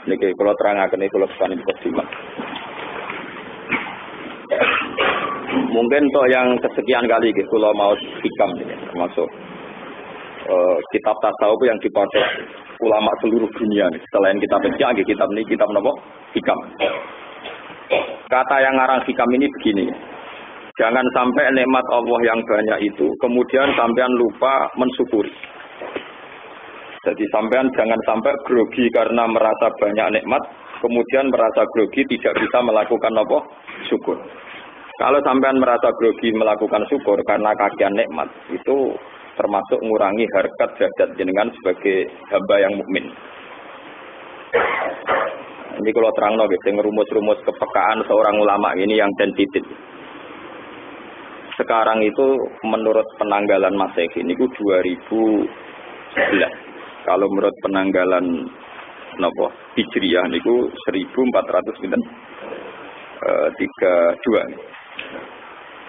Niki kula terangaken iki kula sekali kesimak. Mungkin toh yang kesekian kali iki kula mau hikam ini termasuk kitab tasawuf yang dipakai ulama seluruh dunia nih. Selain kitab fiqh nggih kitab ini kitab napa? Hikam. Kata yang ngarang hikam ini begini. Jangan sampai nikmat Allah yang banyak itu kemudian sampean lupa mensyukuri. Jadi sampean jangan sampai grogi karena merasa banyak nikmat, kemudian merasa grogi tidak bisa melakukan apa? Syukur. Kalau sampean merasa grogi melakukan syukur karena kagian nikmat, itu termasuk mengurangi harkat derajat jenengan sebagai hamba yang mukmin. Ini kalau terangno nggih, rumus-rumus kepekaan seorang ulama ini yang sensitif. Sekarang itu menurut penanggalan Masehi ini 2011. Kalau menurut penanggalan napa Hijriyah niku 1432.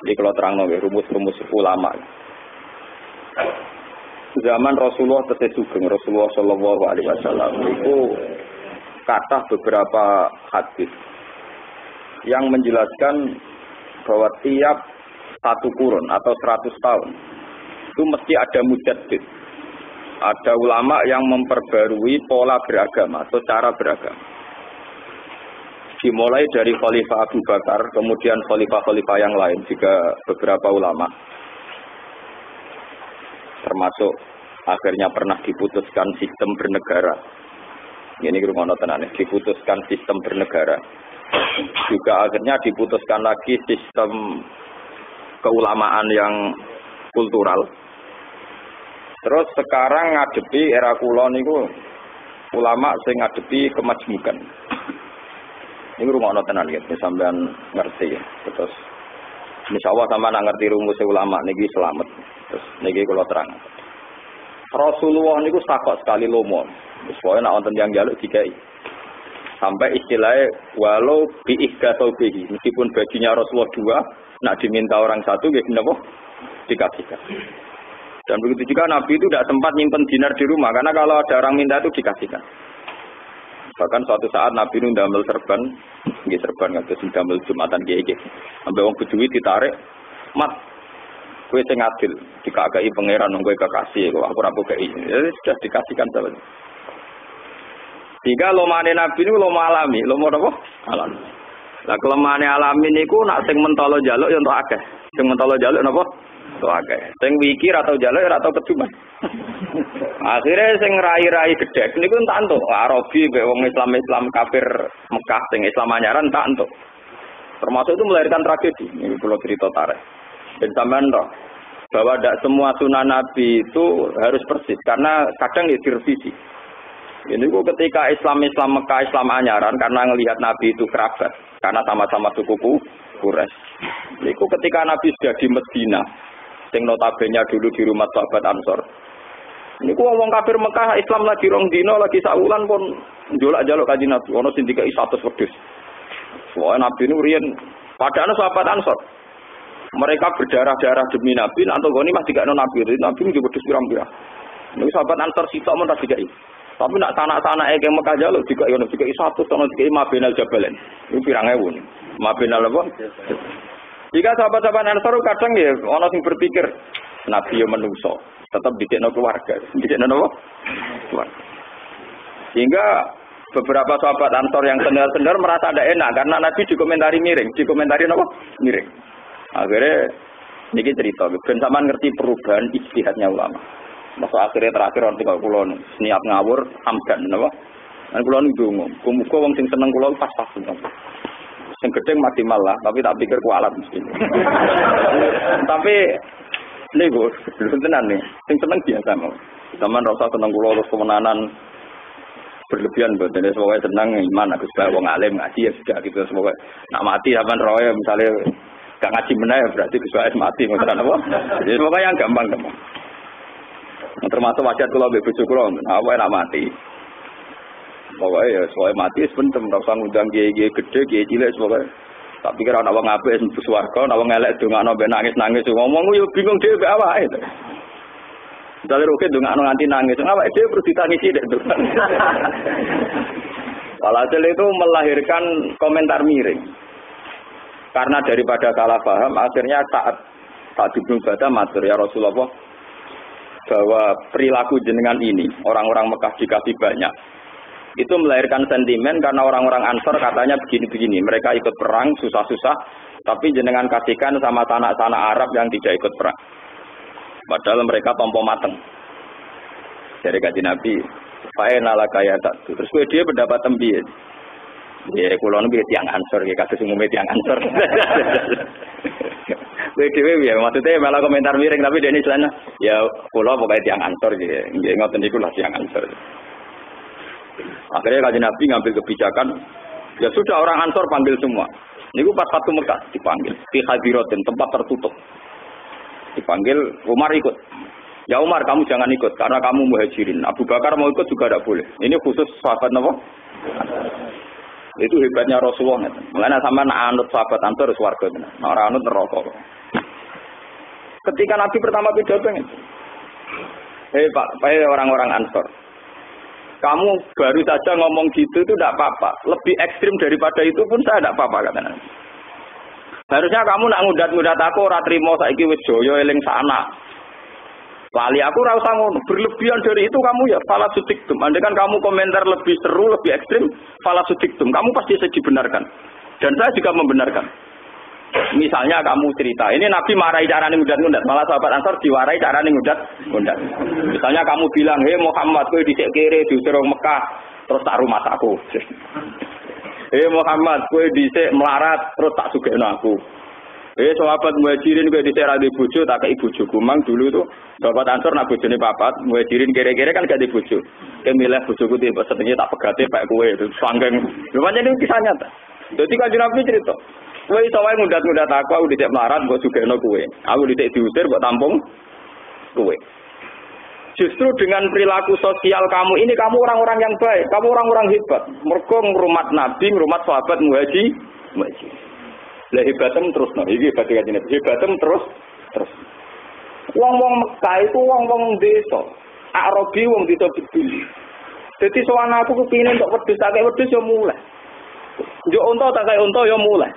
Jadi kalau terang nggih rumus-rumus ulama. Zaman Rasulullah tesih sugeng Rasulullah sallallahu alaihi wasallam itu kata beberapa hadis yang menjelaskan bahwa tiap satu kurun atau 100 tahun itu mesti ada mujaddid. Ada ulama yang memperbarui pola beragama atau cara beragama. Dimulai dari Khalifah Abu Bakar, kemudian khalifah-khalifah yang lain, juga beberapa ulama. Termasuk akhirnya pernah diputuskan sistem bernegara. Ini rumah tenan, diputuskan sistem bernegara. Juga akhirnya diputuskan lagi sistem keulamaan yang kultural. Terus sekarang ngadepi era kula niku ulama sing ngadepi kemajmukan. Ini rumah tenan gitu, sampean ngerti ya. Terus insyaallah sampean ngerti rumus ulama niki selamat. Terus niki kula terang. Rasulullah niku sakok sekali lomo. Wis pokoke nek wonten yang njaluk dikai. Sampai istilahnya walau bi ihdatau bihi, meskipun bajunya Rasulullah 2, nak diminta orang satu nggih napa? Dikasihkan. Dan begitu juga Nabi itu tidak sempat nyimpen dinar di rumah, karena kalau ada orang minta itu dikasihkan. Bahkan suatu saat Nabi itu ndamel serban, nggih serban ngados ndamel Jumatan kiye-kiye. Sampai wong Bedui ditarik, "Mat, kowe sing adil, dikakei pangeran nang kowe kekasih kok aku ora kei." Ya sudah dikasihkan sahabat. Jika lomane Nabi niku loma alami, loma napa? Alami. Lah kelemahane alami niku nak sing mentolo njaluk ya entuk akeh. Sing mentolo njaluk napa? Entuk akeh. Sing wikir atau njaluk ora tau keduman. Akhirnya sing rai-rai gedhe niku entak entuk. Arabi mbek wong Islam kafir Mekah sing Islam anyaran entak entuk. Termasuk itu melahirkan tragedi. Ini kula cerita tarikh. Dan sampean roh bahwa tidak semua sunnah Nabi itu harus persis karena kadang ya direvisi. Ini kok ketika Islam Mekah Islam anyaran karena ngelihat Nabi itu kerabat karena sama-sama suku Quraisy. Niku ketika Nabi sudah di Medina, sing notabene dulu di rumah sahabat Ansor. Niku wong kafir Mekah Islam lagi rong dina lagi saulan pun njolak-njolak kanjeng Nabi ono sing dikai 100 wedhus. Soale Nabi niku riyen padahal sahabat Ansor. Mereka berdarah-darah demi Nabi, nanti goni masih gak Nabi. Nabi itu wedhus pirang-pirang. Niku sahabat Ansor sitok men ra dikai. Tapi nak tanah-tanah yang Mekah jaluk juga yang juga 100 tahun juga Mabinal Jabalen. Itu pirang ewu. Mabinal apa? Jika sahabat-sahabat Ansar kadang ya orang yang berpikir Nabi yang menungso tetap dikena keluarga, dikena apa? Keluarga. Sehingga beberapa sahabat Ansar yang sendiri merasa ada enak karena Nabi dikomentari miring, dikomentari apa? Miring. Akhirnya ini cerita. Ben sampean ngerti perubahan ijtihadnya ulama. Masuk akhirnya terakhir orang tinggal kulon niat ngawur amdan, napa? Dan kulon dungu, muga wong sing seneng kulon pas-pas. Sing gedeng mati malah, tapi tak pikir kualat mesti. Tapi nego, belum tenan nih. Sing seneng biasa mau. Zaman rasa seneng kulon terus kemenanan berlebihan, jadi semoga seneng iman. Aku sebagai wong alim ngaji ya sudah gitu semoga. Nak mati zaman roy misalnya gak ngaji meneh berarti sesuai mati maksudnya apa? Jadi semoga yang gampang-gampang. Termasuk wajah kula mbek bojo kula apa enak mati. Pokoke ya soal mati wis pentem ora usah ngundang kiye-kiye gedhe, kiye cilik pokoke. Tak pikir ana wong apik mlebu swarga, ana wong elek ndongakno mbek nangis-nangis ngomong yo bingung dhewe mbek awake. Dale roke ndongakno nganti nangis, awake dhewe perlu ditangisi dek. Walhasil itu melahirkan komentar miring. Karena daripada salah paham, akhirnya saat Ibnu Ubadah matur ya Rasulullah bahwa perilaku jenengan ini orang-orang Mekah dikasih banyak. Itu melahirkan sentimen karena orang-orang Ansor katanya begini-begini. Mereka ikut perang susah-susah, tapi jenengan kasihkan sama sanak-sanak Arab yang tidak ikut perang. Padahal mereka tompo mateng. Dari kaji Nabi, fa'enala kaya tak. Terus dia pendapat tembi. Ya, kulo niku tiyang Ansor, ya kados umume tiyang Ansor. Dewe ya maksudnya malah komentar miring tapi dene celana ya kulo pokoke tiyang Ansor nggih ngoten niku lah tiyang Ansor. Akhirnya kaji Nabi ngambil kebijakan, ya sudah orang Ansor panggil semua. Niku pas Fatu Mekah dipanggil di Hadiratin tempat tertutup. Dipanggil Umar ikut. Ya Umar kamu jangan ikut karena kamu muhajirin. Abu Bakar mau ikut juga tidak boleh. Ini khusus sahabat apa? Itu hebatnya Rasulullah. Mulanya sama nak anut sahabat Ansor swarga benar. Nak ora anut neraka. Ketika Nabi pertama pidato itu. Hei Pak, orang-orang Ansor. Kamu baru saja ngomong gitu itu tidak apa-apa. Lebih ekstrim daripada itu pun saya tidak apa-apa katanya. Harusnya kamu nak ngudat-ngudat aku ora trimo saiki wis joyo eling sana. Lali aku ora usah ngono. Berlebihan dari itu kamu ya salah sudiktum. Andai kan kamu komentar lebih seru, lebih ekstrim, salah sudiktum. Kamu pasti dibenarkan. Dan saya juga membenarkan. Misalnya kamu cerita, ini Nabi marahi carane ngudat-ngudat, malah sahabat Ansor diwarai carane ngudat-ngudat. Misalnya kamu bilang, "Hei Muhammad, kowe dhisik kere diusir wong Mekah, terus tak rumah aku." "Hei Muhammad, kowe dhisik melarat, terus tak sugihno aku." "Hei sahabat muhajirin kowe dhisik ra duwe bojo, tak kei bojoku." Mang dulu tuh sahabat Ansor nak bojone papat, muhajirin kere-kere kan gak duwe bojo. Kowe milih bojoku tipe setengah tak pegate pek kowe, terus sanggeng. Lho pancen iki kisah nyata. Dadi Kanjeng Nabi cerita, kowe iso wae ngudat-ngudat aku dhisik melarat mbok sugihno kowe. Aku dhisik diusir mbok tampung kowe. Justru dengan perilaku sosial kamu ini kamu orang-orang yang baik, kamu orang-orang hebat. Mergo ngrumat Nabi, ngrumat sahabat muhajir. Lah hebatem terus no, iki hebat kanjeng Nabi. Hebatem terus. Wong-wong Mekah itu wong-wong desa. Arabi wong desa beduli. Dadi sowan aku kepengin untuk wedhus, tak kei wedhus yo mulai. Yo unta tak kei unta yo mulai.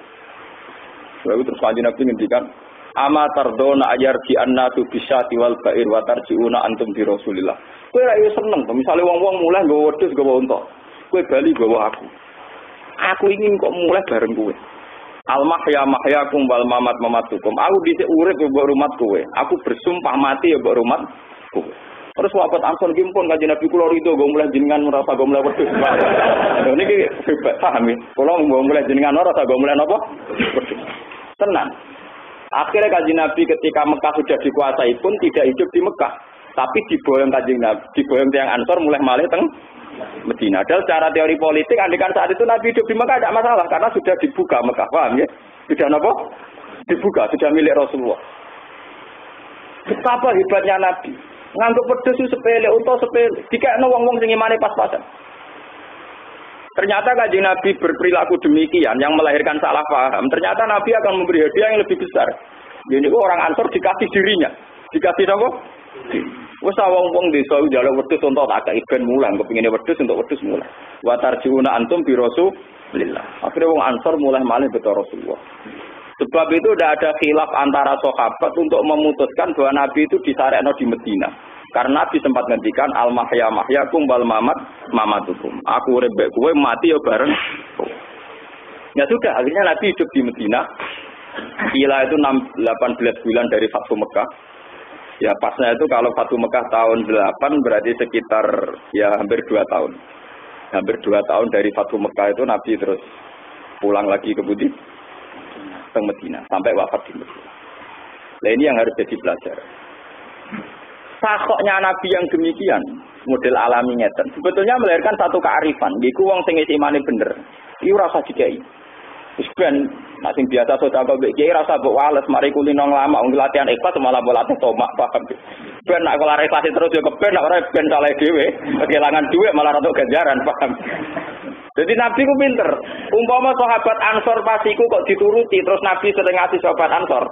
Lalu terus kanjeng Nabi ngendikan, "Ama tardona ayarji annatu bisyati wal ba'ir wa tarjiuna antum bi Rasulillah." Kowe ra yo seneng, misale wong-wong mulai nggawa wedhus nggawa unta. Kowe bali nggawa aku. Aku ingin kok mulai bareng kowe. Al-mahya mahyakum wal mamat mamatukum. Aku dhisik urip yo mbok rumat kowe. Aku bersumpah mati yo mbok rumat kowe. Terus sahabat Ansor gimpun kanjeng Nabi kula rido go mulai jenengan ora usah go mulai wedhus. Lha niki hebat paham ya. Kula go mulai jenengan ora usah go mulai napa? Wedhus. Tenang. Akhirnya kanjeng Nabi ketika Mekah sudah dikuasai pun tidak hidup di Mekah, tapi diboyong kanjeng Nabi, diboyong tiyang Ansor mulai malih teng Medina. Padahal secara teori politik, andikan saat itu Nabi hidup di Mekah tidak masalah karena sudah dibuka Mekah, paham ya? Sudah apa? Dibuka, sudah milik Rasulullah. Betapa hebatnya Nabi. Nganggep wedhus sepele, unta sepele. Dikekno wong-wong sing imane pas-pasan. Ternyata kanjeng Nabi berperilaku demikian yang melahirkan salah paham. Ternyata Nabi akan memberi hadiah yang lebih besar. Jadi orang Ansor dikasih dirinya. Dikasih apa? Wes wong-wong desa njaluk wedhus unta tak kei ben mulang, kepingine wedhus untuk wedhus mulang. Wa tarjiuna antum bi Rasulillah. Akhirnya wong Ansor mulai malih beto Rasulullah. Sebab itu tidak ada khilaf antara sahabat untuk memutuskan bahwa Nabi itu disarekno di Medina. Karena Nabi sempat ngendikan al-mahya mahyakum wal mamat mamatukum. Aku urip mbek kowe mati ya bareng. Ya sudah, akhirnya Nabi hidup di Medina. Kila itu 18 bulan dari Fatu Mekah. Ya pasnya itu kalau Fatu Mekah tahun 8 berarti sekitar ya hampir 2 tahun. Hampir 2 tahun dari Fatu Mekah itu Nabi terus pulang lagi ke Budi ke Medina sampai wafat di Medina. Nah ini yang harus jadi pelajaran. Sakoknya Nabi yang demikian, model alami ngeten. Sebetulnya melahirkan satu kearifan. Iku wong sing imane bener. Iku rasa dikai. Wis ben nek sing biasa sedekah mbek kiai rasa mbok wales mari kulino lama wong latihan ikhlas malah mbok latih tomak paham. Ben nek kula ikhlas terus yo keben nek ora ben saleh dhewe, kehilangan dhuwit malah rada ganjaran paham. Jadi Nabi ku pinter. Umpama sahabat Ansor pasiku kok dituruti terus Nabi sering ngasih sahabat Ansor.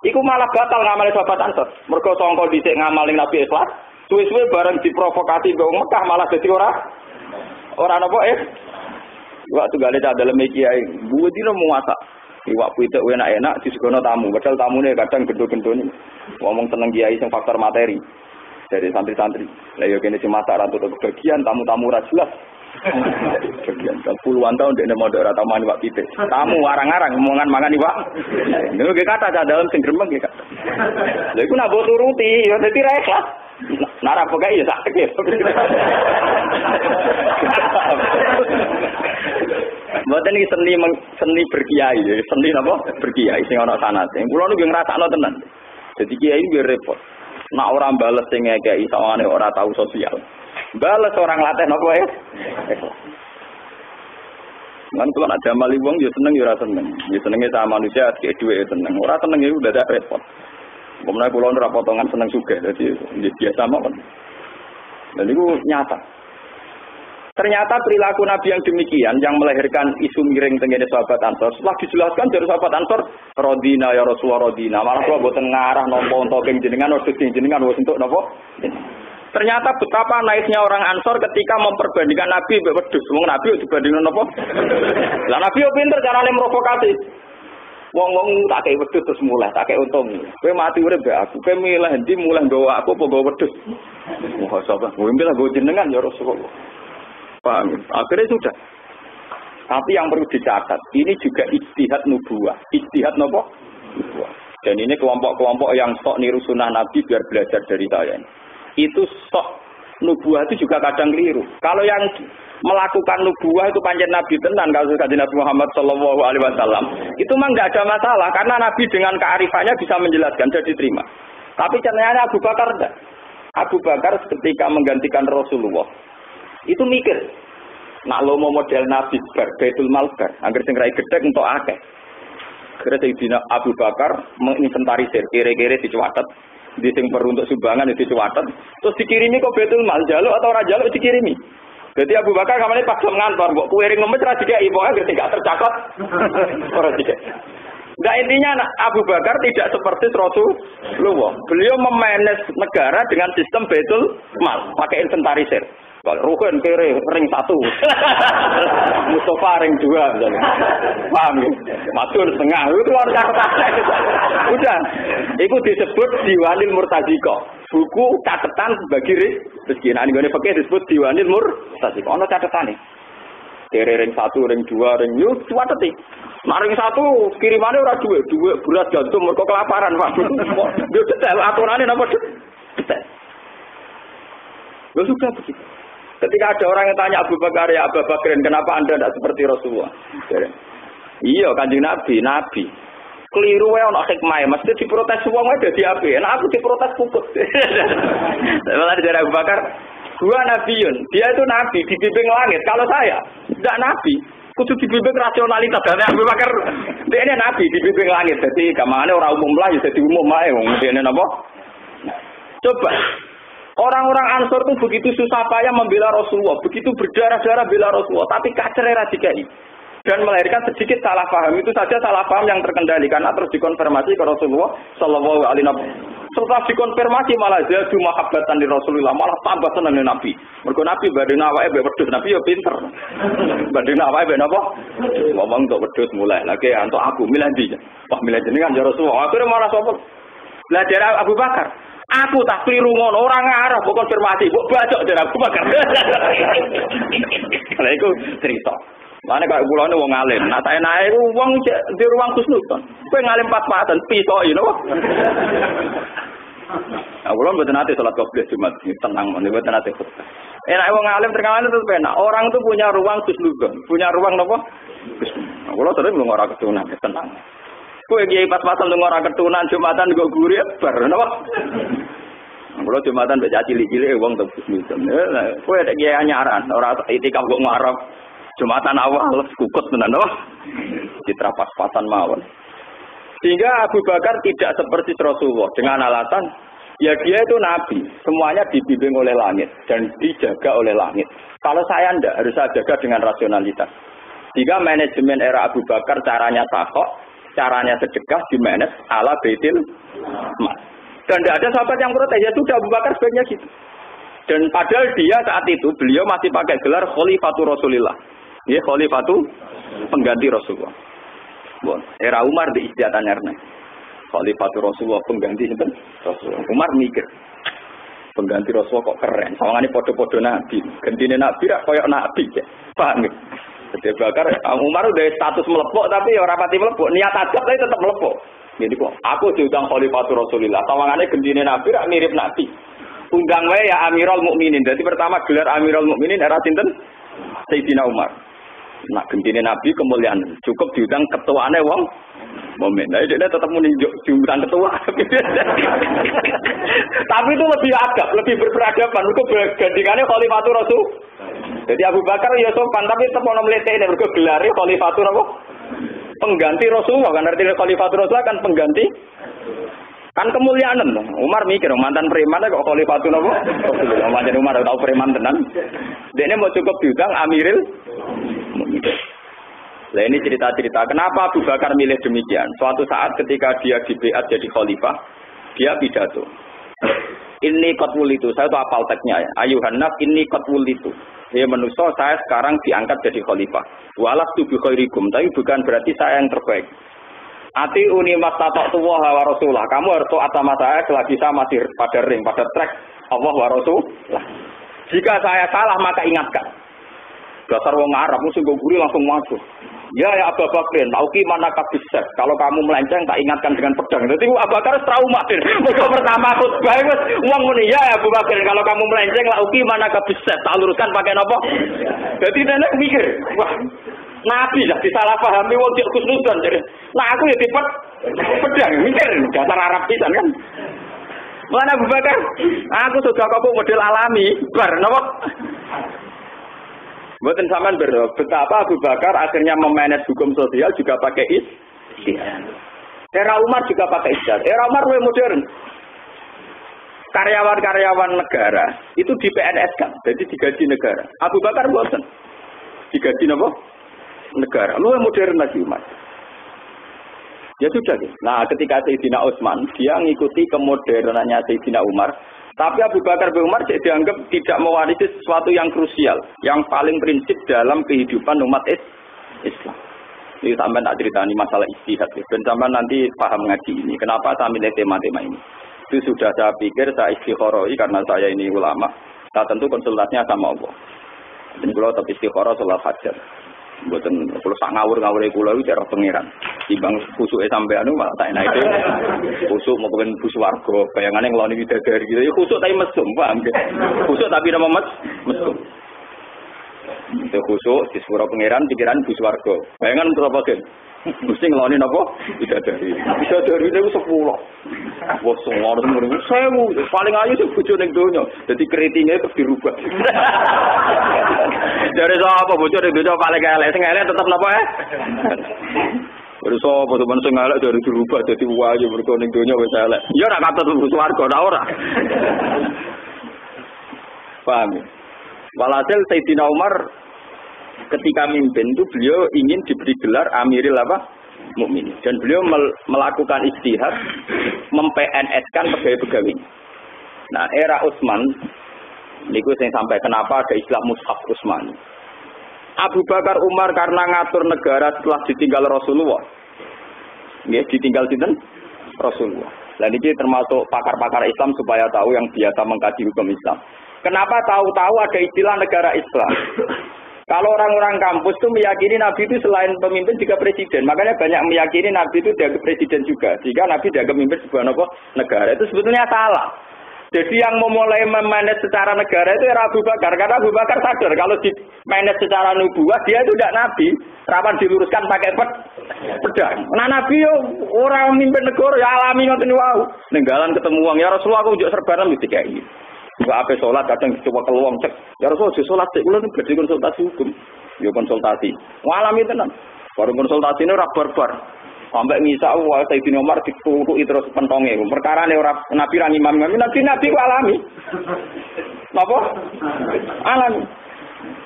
Iku malah batal ngamali sahabat Ansor. Mergo sangka dhisik ngamaling Nabi ikhlas, suwe-suwe bareng diprovokasi wong Mekah malah dadi ora napa Waktu gale cah dalem kiai, buat dino muasa. Iwak puitek enak-enak disugono tamu. Padahal tamune kadang gendho-gendho ngomong seneng kiai sing faktor materi. Dari santri-santri. Lah yo kene sing masak ratu kebagian tamu-tamu ra jelas. Bagian puluhan tahun dekne mondok ora tau mani wak pitik. Tamu arang-arang mangan iwak. Niku ge kata cah dalem sing gremeng ge. Lha iku nak mbok turuti yo dadi ra ikhlas. Nara pokoke ya sak iki. Mboten iki seni berkiai, seni napa? Berkiai sing ana sanate. Kula niku ngrasakno tenan. Dadi kiai iki repot. Nak orang bales sing ngekeki sawane ora tahu sosial. Bales orang latih napa ya? Kan kula nak damali wong ya seneng ya ora seneng. Ya senenge sama manusia sik dhuwit ya seneng. Ora seneng ya udah repot. Kemudian kula ora potongan seneng sugih dadi biasa mawon. Dan itu nyata. Ternyata perilaku Nabi yang demikian yang melahirkan isu miring tengene sahabat Ansor. Setelah dijelaskan dari sahabat Ansor, Rodina ya Rasulullah Rodina. Malah kula boten ngarah nampa untuk jenengan wedhus jenengan wis entuk napa? Ternyata betapa naifnya orang Ansor ketika memperbandingkan Nabi mbek wedhus. Wong Nabi dibandingno napa? Lah Nabi yo pinter carane provokasi. Wong-wong tak kei wedhus terus mulai, tak kei untung. Kowe mati urip mbek aku. Kowe milih endi mulih nggawa aku apa nggawa wedhus? Wah, sabar. Kowe milih nggawa jenengan ya Rasulullah. Paham? Akhirnya sudah. Tapi yang perlu dicatat, ini juga ijtihad nubuwah. Ijtihad napa? Nubuwah. Dan ini kelompok-kelompok yang sok niru sunnah Nabi biar belajar dari saya. Itu sok nubuwah itu juga kadang keliru. Kalau yang melakukan nubuwah itu pancen Nabi tenan kalau kanjeng Nabi Muhammad sallallahu alaihi wasallam, itu mah enggak ada masalah karena Nabi dengan kearifannya bisa menjelaskan jadi diterima. Tapi caranya Abu Bakar enggak. Abu Bakar ketika menggantikan Rasulullah itu mikir, nak lo mau model Nabi bar, Baitul Mal bar, agar sing rai gedek untuk akeh. Kira Sayyidina Abu Bakar menginventarisir, kira-kira dicuatet, di sing perlu untuk sumbangan itu dicuatet, terus dikirimi ke Baitul Mal, jaluk atau ora jaluk dikirimi. Jadi Abu Bakar kamane pas ngantor, mbok kuwiring ngemes ra dikeki, pokoke gak tercatat. Ora dikeki. Nah intinya Abu Bakar tidak seperti Rasulullah. Beliau memanage negara dengan sistem Baitul Mal, pakai inventarisir. Kalau Rukun kiri ring 1, Mustafa ring 2 misalnya. Paham ya? Matur setengah, itu harus catatan. Udah, itu disebut Diwanil Murtaziko. Buku catatan bagi rezeki. Nah, ini pakai disebut Diwanil Murtaziko. Ono catatan nih. Kiri ring 1, ring 2, ring yuk, catati. Nah, ring 1 kirimannya ora duwe beras jantung mergo kelaparan, Pak. Yo detail aturannya napa detail. Lo sudah begitu. Ketika ada orang yang tanya Abu Bakar, ya Abu Bakar, kenapa Anda tidak seperti Rasulullah? Iya, kanjeng Nabi. Keliru wae ana hikmah, mesti diprotes wong wae dadi apik. Nek aku diprotes puput. Malah dari Abu Bakar, gua nabiun. Dia itu nabi dibimbing langit. Kalau saya tidak nabi, kudu dibimbing rasionalitas. Dan Abu Bakar dia ini nabi dibimbing langit. Jadi kamane ora umum lah, jadi umum wae wong dene napa? Coba orang-orang Ansor itu begitu susah payah membela Rasulullah, begitu berdarah-darah bela Rasulullah, tapi kacer era dikai. Dan melahirkan sedikit salah paham, itu saja salah paham yang terkendali karena terus dikonfirmasi ke Rasulullah sallallahu alaihi wasallam. Setelah dikonfirmasi malah jadu mahabbatan di Rasulullah, malah tambah seneng Nabi. Mergo Nabi badhe awake mbek wedhus, Nabi ya pinter. Badhe awake mbek napa? Ngomong untuk wedhus mulai. Lagi untuk aku milih ndi? Wah, milih jenengan ya Rasulullah. Akhire malah sapa? Lah dari Abu Bakar. Aku tak keliru ngono, orang ngarep kok konfirmasi, kok bacok dari Abu Bakar. Lah iku cerita. Mane kaya kula wong alim, nak tak enake iku wong di ruang khusnudon. Kowe ngalim pat-patan pisoki lho. Nah, kula mboten nate salat qobliyah Jumat, tenang mboten nate. Enak wong alim terkenal itu penak. Orang itu punya ruang khusnudon, punya ruang napa? Khusnudon. Kula sering ora ketunan, tenang. Kowe kiai pas-pasan lunga ora ketunan Jumatan nggo guri bar napa? Kulo Jumatan mbek cilik-cilik wong tebus muten. Kowe nek kiai anyaran ora itikaf kok ngarep Jumatan awal kukut tenan napa? Citra pas-pasan mawon. Sehingga Abu Bakar tidak seperti Rasulullah dengan alasan ya dia itu nabi, semuanya dibimbing oleh langit dan dijaga oleh langit. Kalau saya ndak harus saya jaga dengan rasionalitas. Jika manajemen era Abu Bakar caranya takok, caranya sedekah dimanage ala Baitul Mal. Dan tidak ada sahabat yang protes, ya sudah Abu Bakar sebaiknya gitu. Dan padahal dia saat itu, beliau masih pakai gelar Khalifatur Rasulillah. Nggih khalifatu pengganti Rasulullah. Bon, era Umar di istiadat nyarne. Khalifatu Rasulullah pengganti sinten? Rasulullah. Umar mikir. Pengganti Rasulullah kok keren. Sawangane padha-padha nabi. Gentine nabi ra koyo nabi ya. Paham ya? Jadi Bakar Umar udah status melepok tapi ya ora pati melepok. Niat adab tapi tetap melepok. Jadi kok aku diundang Khalifatu Rasulillah. Sawangane gentine nabi ra mirip nabi. Undang wae ya Amirul Mukminin. Jadi pertama gelar Amirul Mukminin era sinten? Sayyidina Umar. Nak gentine nabi kemuliaan. Cukup diundang ketuaane wong momen. Nah, dia tetap menunjuk diundang ketua. Tapi itu lebih adab, lebih berperadaban. Mergo gantingannya Khalifatu Rasul. Jadi Abu Bakar ya sopan tapi tetap ono mletene mergo gelare Khalifatu apa? Pengganti Rasulullah kan artinya Khalifatu Rasulullah kan pengganti kan kemuliaan. Umar mikir mantan preman kok Khalifatu apa? Rasulullah. Mantan Umar tahu preman tenan. Dene mau cukup diundang Amiril. Nah ini cerita-cerita kenapa Abu Bakar milih demikian. Suatu saat ketika dia dibeat jadi khalifah, dia pidato. Ini qatwul itu, saya tahu apal teksnya ya. Ayuhan nas ini qatwul itu. Ya manusia saya sekarang diangkat jadi khalifah. Walas tu bi khairikum, tapi bukan berarti saya yang terbaik. Ati uni mastata'tu wa rasulullah. Kamu harus taat sama saya selagi saya masih pada ring, pada track Allah wa rasulullah. Jika saya salah maka ingatkan. Dasar wong Arab musuh guri langsung masuk. Ya Abu Bakar, tauki mana kabisat. Kalau kamu melenceng tak ingatkan dengan pedang. Jadi Abu Bakar trauma deh. Mergo pertama khutbah wis wong muni ya Abu Bakar kalau kamu melenceng lauki mana kabisat. Tak luruskan pakai nopo. Jadi nenek mikir, wah Nabi lah disalahpahami wong cek khusnudan jadi. Nah aku ya tipe pedang mikir dasar Arab pisan kan. Mana Abu Bakar? Aku sudah kok model alami. Bar napa? Buatan sampean betapa Abu Bakar akhirnya memanage hukum sosial juga pakai ijtihad. Era Umar juga pakai ijtihad. Era Umar lebih modern. Karyawan-karyawan negara itu di PNS kan, jadi digaji negara. Abu Bakar bosan. Digaji apa? Negara. Lebih modern lagi Umar. Ya sudah. Nah, ketika Sayyidina Utsman dia mengikuti kemodernannya Sayyidina Umar. Tapi Abu Bakar bin Umar dianggap tidak mewarisi sesuatu yang krusial, yang paling prinsip dalam kehidupan umat Islam. Ini sampai tak ceritani masalah ijtihad. Dan sampai nanti paham ngaji ini. Kenapa saya milih tema-tema ini? Itu sudah saya pikir, saya istikharoi karena saya ini ulama. Saya tentu konsultasinya sama Allah. Dan kalau tetap istikharah sholat hajat. Buatan kalau sak ngawur kula iki cara pangeran. Timbang khusuke sampean malah tak enak itu. Khusuk mau kepen bus warga, bayangane ngloni widadari gitu. Ya khusuk tapi mesum, paham nggih. Khusuk tapi nama mesum. Itu khusuk di sepuro pangeran pikiran bus warga. Bayangan untuk apa, Gen? Mesti ngloni napa? Widadari. Widadari niku 10. Wes ngono mrene 1000. Paling ayu sing bojo ning donya. Dadi keritinge terus dirubah. Dari sapa bojo ning donya paling elek, sing elek tetep napa Dari sapa teman sing elek dari dirubah dadi wayu mergo ning donya wis elek. Ya ora katut mlebu swarga ora. Paham. Walhasil Sayyidina Umar ketika mimpin itu beliau ingin diberi gelar Amiril Mukminin dan beliau melakukan ijtihad mem-PNS-kan pegawai-pegawai. Nah, era Utsman niku sing sampai kenapa ada istilah Mushaf Utsmani. Abu Bakar Umar karena ngatur negara setelah ditinggal Rasulullah. Ya, ditinggal sinten? Rasulullah. Dan ini termasuk pakar-pakar Islam supaya tahu yang biasa mengkaji hukum Islam. Kenapa tahu-tahu ada istilah negara Islam? Kalau orang-orang kampus itu meyakini Nabi itu selain pemimpin juga presiden. Makanya banyak meyakini Nabi itu dianggap presiden juga. Jika Nabi dianggap memimpin sebuah negara. Itu sebetulnya salah. Jadi yang memulai memanage secara negara itu era Abu Bakar. Karena Abu Bakar sadar kalau di manage secara nubuah dia itu tidak Nabi. Rapan diluruskan pakai pedang. Nah Nabi yo orang memimpin negara ya alami ngoten wau. Ninggalan ketemu wong ya Rasulullah aku njuk serbanan mesti kayak gitu. Juga apa sholat kadang coba keluang cek. Ya Rasul sholat cek ulah berarti konsultasi hukum. Yo konsultasi. Ngalami tenan. Baru konsultasi ini ora barbar. Sampai misal wah Sayyidina Umar dikukuki terus pentonge. Perkarane ora Nabi ra imam-imam. Nabi ku alami. Napa? Alami.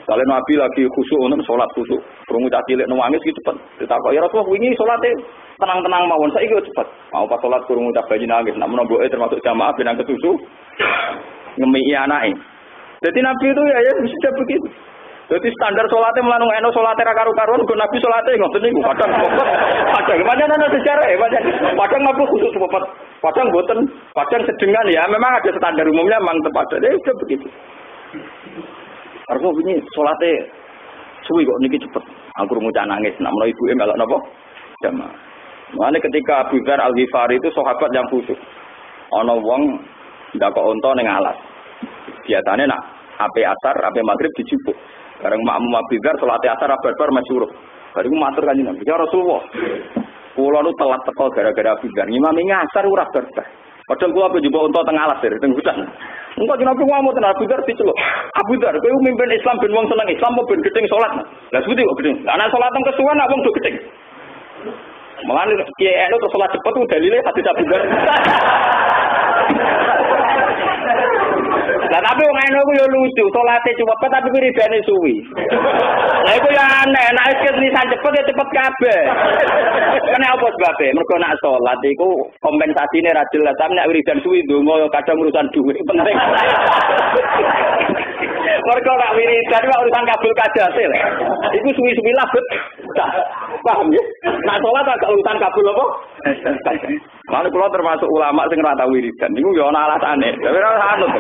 Kalau Nabi lagi khusuk ngono salat khusuk. Krungu cah cilik nangis iki cepet. Ditakok ya Rasul wingi salate tenang-tenang mawon saiki cepet. Mau pas salat krungu cah bayi nangis. Nek menawa termasuk jamaah benang kesusu. Ngemiki anake. Jadi Nabi itu ya sudah begitu. Jadi standar salate melanung eno salate ra karo-karuan go Nabi salate ngoten niku kadang pancen ana sejarah ya padang Nabi khusus popet padang mboten padang sedengan ya memang ada standar umumnya memang tepat jadi sudah begitu. Karena ini salate suwi kok niki cepet aku ngucap nangis nak menawa ibuke melok napa jamaah. Mane ketika Abu Dzar Al-Ghifari itu sahabat yang khusus. Ana wong ndak kok unta ning alas. Biasane nak ape asar ape magrib dijupuk. Bareng makmum Abu Dzar salat asar barbar masyhur. Bariku matur kanjeng Nabi, "Ya Rasulullah, kula nu telat teko gara-gara Abu Dzar. Ngimami ngasar ora barbar. Padahal kula ape njupuk unta teng alas teng hutan." Engko jeneng Nabi ngomong tenan Abu Dzar diceluk. "Abu Dzar, kowe mimpin Islam ben wong seneng Islam apa ben gedeng salat?" Lah sebuti kok gedeng. Lah nek salat teng kesuwen nak wong do gedeng. Mulane kiai eno terus salat cepet ku dalile hadis Abu Dzar. Lah tapi wong eno ku yo lucu, salate cepet tapi wiridane suwi. Lah iku ya aneh, nek wis nisan cepet ya cepet kabeh. Kene apa sebabe? Mergo nek salat iku kompensasine ra jelas, tapi nek wiridan suwi ndonga kadang urusan dhuwit penting. Mergo nek wiridan wae urusan kabul kadate lho. Iku suwi-suwi lah bet. Paham ya? Nek salat agak urusan kabul apa? Lalu kula termasuk ulama sing ora tau wiridan. Niku yo ana alasane. Tapi ora anut.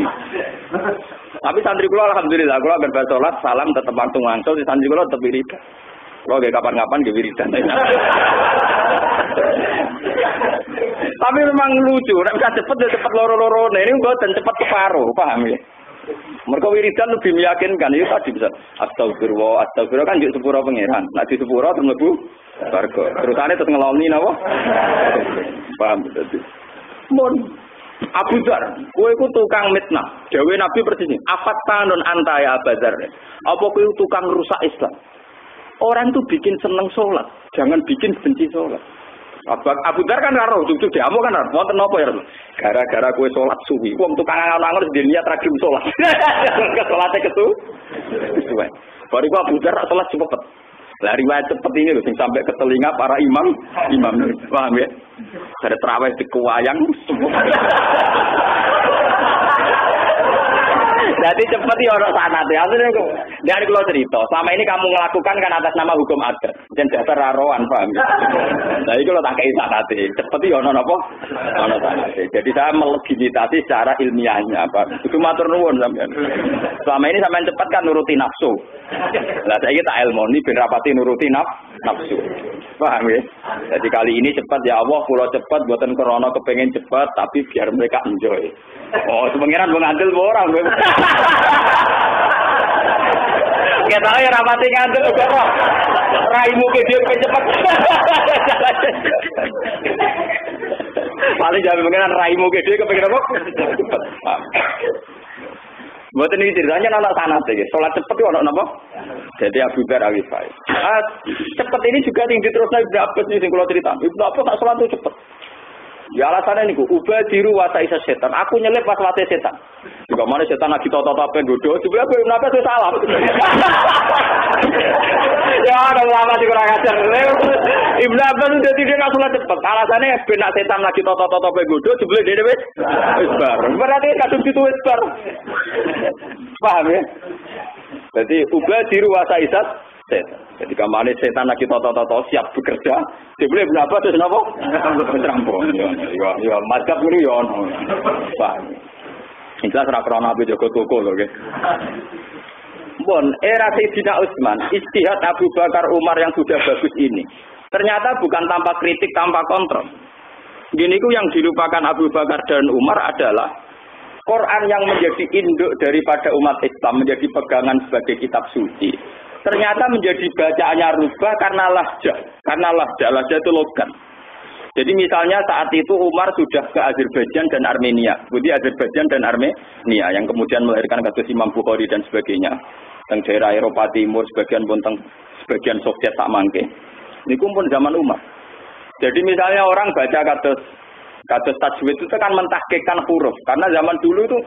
Tapi santri kula alhamdulillah kula berbakat salat salam tetep waktu ngangsul di santri kula tetep wiridan. Kula nggih kapan-kapan nggih wiridan. Tapi memang lucu, nek bisa cepet ya cepet loro-lorone. Ini mboten cepet separuh, paham ya? Mereka wiridan lebih meyakinkan itu tadi bisa astagfirullah kan di sepura pangeran. Nah di sepura terus mlebu warga. Terusane terus ngeloni napa? Paham tadi. Mun Abu Dzar, kowe iku tukang mitnah. Dewe Nabi persis ini. Afat tanun anta ya Abu Dzar. Apa kowe tukang rusak Islam? Orang tuh bikin seneng sholat, jangan bikin benci sholat. Abu Dzar kan karo cucu diamu kan wonten napa ya? Gara-gara kowe salat suwi. Wong tukang angon-angon dia niat ra gelem salat. Ke salate kesuwen. Bariku Abu Dzar salat cepet. Lah riwayat cepet ini lho sing sampai ke telinga para imam. Paham ya? Ada tarawih dikuwayang. Jadi cepet ya orang sanate. Asline kok dari kula cerita, selama ini kamu melakukan kan atas nama hukum adat dan dasar raroan, paham ya? Nah, iki lho tak kei sanate. Cepet ya ono napa? Ono sanate. Jadi saya melegitimasi secara ilmiahnya, Pak. Itu matur nuwun sampean. Selama ini sampean cepet kan nuruti nafsu. Lah saiki tak ilmoni ben rapati nuruti nafsu. Paham ya? Jadi kali ini cepat ya Allah, kula cepat buatan krana kepengin cepat tapi biar mereka enjoy. Oh, sepengiran mengantil orang. Kita ya rapati ngantil kok. Raimu ke dia cepat. Paling jangan pengiran raimu ke dia kepengin apa? Cepat. Mboten iki ceritanya anak sanad iki. Salat cepet itu anak napa? Jadi Abu Dzar Al-Ghifari. Cepet ini juga sing diterusno Ibnu Abbas sing kula cerita. Ibnu Abbas tak salat itu cepet. Ya alasannya niku ubadiru wa ta'isa setan. Aku nyelip pas latih setan. Juga mana setan lagi toto-toto godo, sebenarnya Ibnu Abbas itu salah. Ya ada lama sih kurang ajar. Ibnu Abbas udah tidak nak salat cepet. Alasannya ben setan lagi toto-toto godo, sebenarnya dia wis bar. Berarti kadung itu wis bar. Paham ya? Jadi ubadiru wa ta'isa setan. Jadi kamane setan lagi toto-toto siap bekerja, dibeli berapa terus napa? Terampung. Ya, mazhab niku ya ono. Pak. Ikhlas ra krana ape jaga toko lho nggih. Bon, era Sayyidina Utsman, ijtihad Abu Bakar Umar yang sudah bagus ini. Ternyata bukan tanpa kritik, tanpa kontrol. Gini ku yang dilupakan Abu Bakar dan Umar adalah Quran yang menjadi induk daripada umat Islam, menjadi pegangan sebagai kitab suci. Ternyata menjadi bacaannya rubah karena lahjah itu logat. Jadi misalnya saat itu Umar sudah ke Azerbaijan dan Armenia, jadi Azerbaijan dan Armenia yang kemudian melahirkan kasus Imam Bukhari dan sebagainya, teng daerah Eropa Timur, sebagian pun sebagian Soviet tak mangke. Ini pun zaman Umar. Jadi misalnya orang baca kados tajwid itu kan mentahqiqkan huruf, karena zaman dulu itu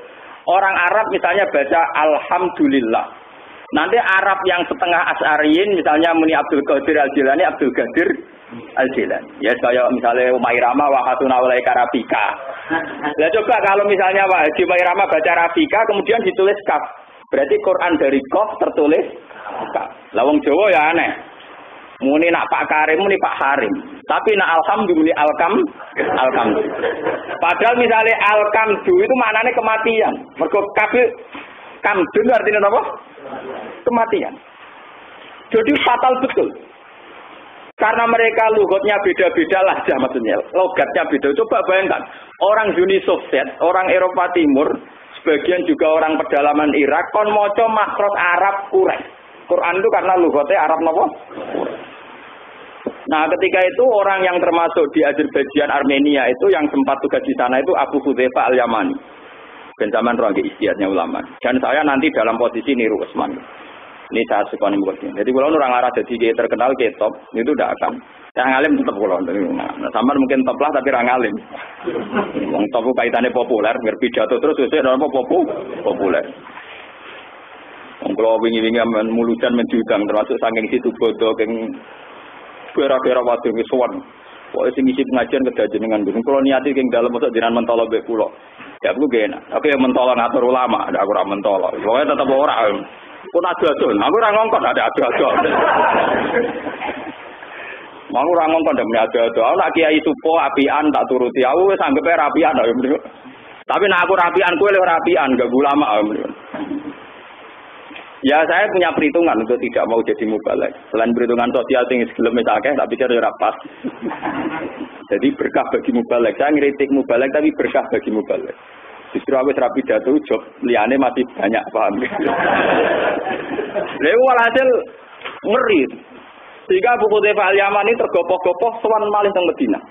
orang Arab misalnya baca alhamdulillah. Nanti Arab yang setengah Asy'ariyin misalnya muni Abdul Qadir Al-Jilani, Abdul Qadir Al-Jilani. Ya kayak misalnya Umairama wa hatuna walaika Rafika. Lah coba kalau misalnya Pak Haji Umairama baca Rafika kemudian ditulis kaf. Berarti Quran dari qaf tertulis Lah wong Jawa ya aneh. Muni nak Pak Karim, muni Pak Harim. Tapi nak alhamdulillah alkam. Padahal misalnya alkamdu itu maknanya kematian. Mergo kabeh kamdun artinya apa? Kematian. Jadi fatal betul. Karena mereka lugotnya beda-beda lah, maksudnya logatnya beda. Coba bayangkan, orang Uni Soviet, orang Eropa Timur, sebagian juga orang pedalaman Irak, kon moco makhraj Arab Quraisy. Quran itu karena lugotnya Arab napa? Nah, ketika itu orang yang termasuk di Azerbaijan, Armenia itu yang sempat tugas di sana itu Abu Hudzaifah Al-Yamani. Ben zaman roh istihadnya ulama. Dan saya nanti dalam posisi niru Utsman. Ini saya suka nih buatnya. Jadi kalau orang arah jadi terkenal ke top, itu tidak akan. Yang alim tetap kalau. Nah, sama mungkin top lah tapi orang alim. Yang top kaitannya populer, berpidato terus sesuai dengan populer. Kalau wingi-wingi mulutan menjudang termasuk saking situ bodoh yang daerah-daerah waktu ngesuan. Pokoknya sing isi pengajian kedajenengan. Kalau niati yang dalam masuk jiran mentolo be pulau. Ya aku gak enak. Tapi yang mentolo ngatur ulama, ada aku ora mentolo. Pokoknya tetap orang. Pun adu-adu, aku ora ngongkon ada adu-adu. Mau ora ngongkon demi adu-adu. Aku nak kiai supo apian tak turuti. Aku wis anggepe rapian. Tapi nak aku rapian kowe lho rapian, gak ulama. Ya saya punya perhitungan untuk tidak mau jadi mubalek. Selain perhitungan sosial sing gelem akeh, tak pikir ora pas. Jadi berkah bagi mubalek. Saya ngritik mubalek tapi berkah bagi mubalek. Justru aku rapi jatuh job liane masih banyak paham. Lalu walhasil ngeri. Sehingga Abu Hudzaifah Al-Yamani tergopoh-gopoh sowan malih teng Madinah.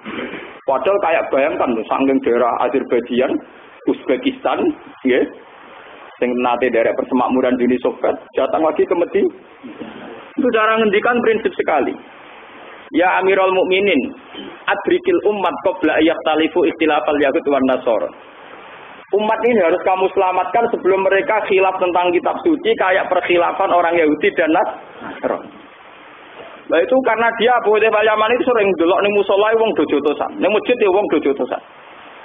Padahal kayak bayangkan saking daerah Azerbaijan, Uzbekistan, nggih. Sing nate daerah persemakmuran Uni Soviet datang lagi ke Madinah. Itu cara ngendikan prinsip sekali. Ya Amirul Mukminin, adrikil ummat qabla yaqtalifu ikhtilafal yahud wan nasara. Umat ini harus kamu selamatkan sebelum mereka khilaf tentang kitab suci kayak perkhilafan orang Yahudi dan Nasrani. Nah itu karena dia Abu Hudzaifah Al-Yamani itu sering delok ning musala wong do jotosan, ning masjid ya wong do jotosan.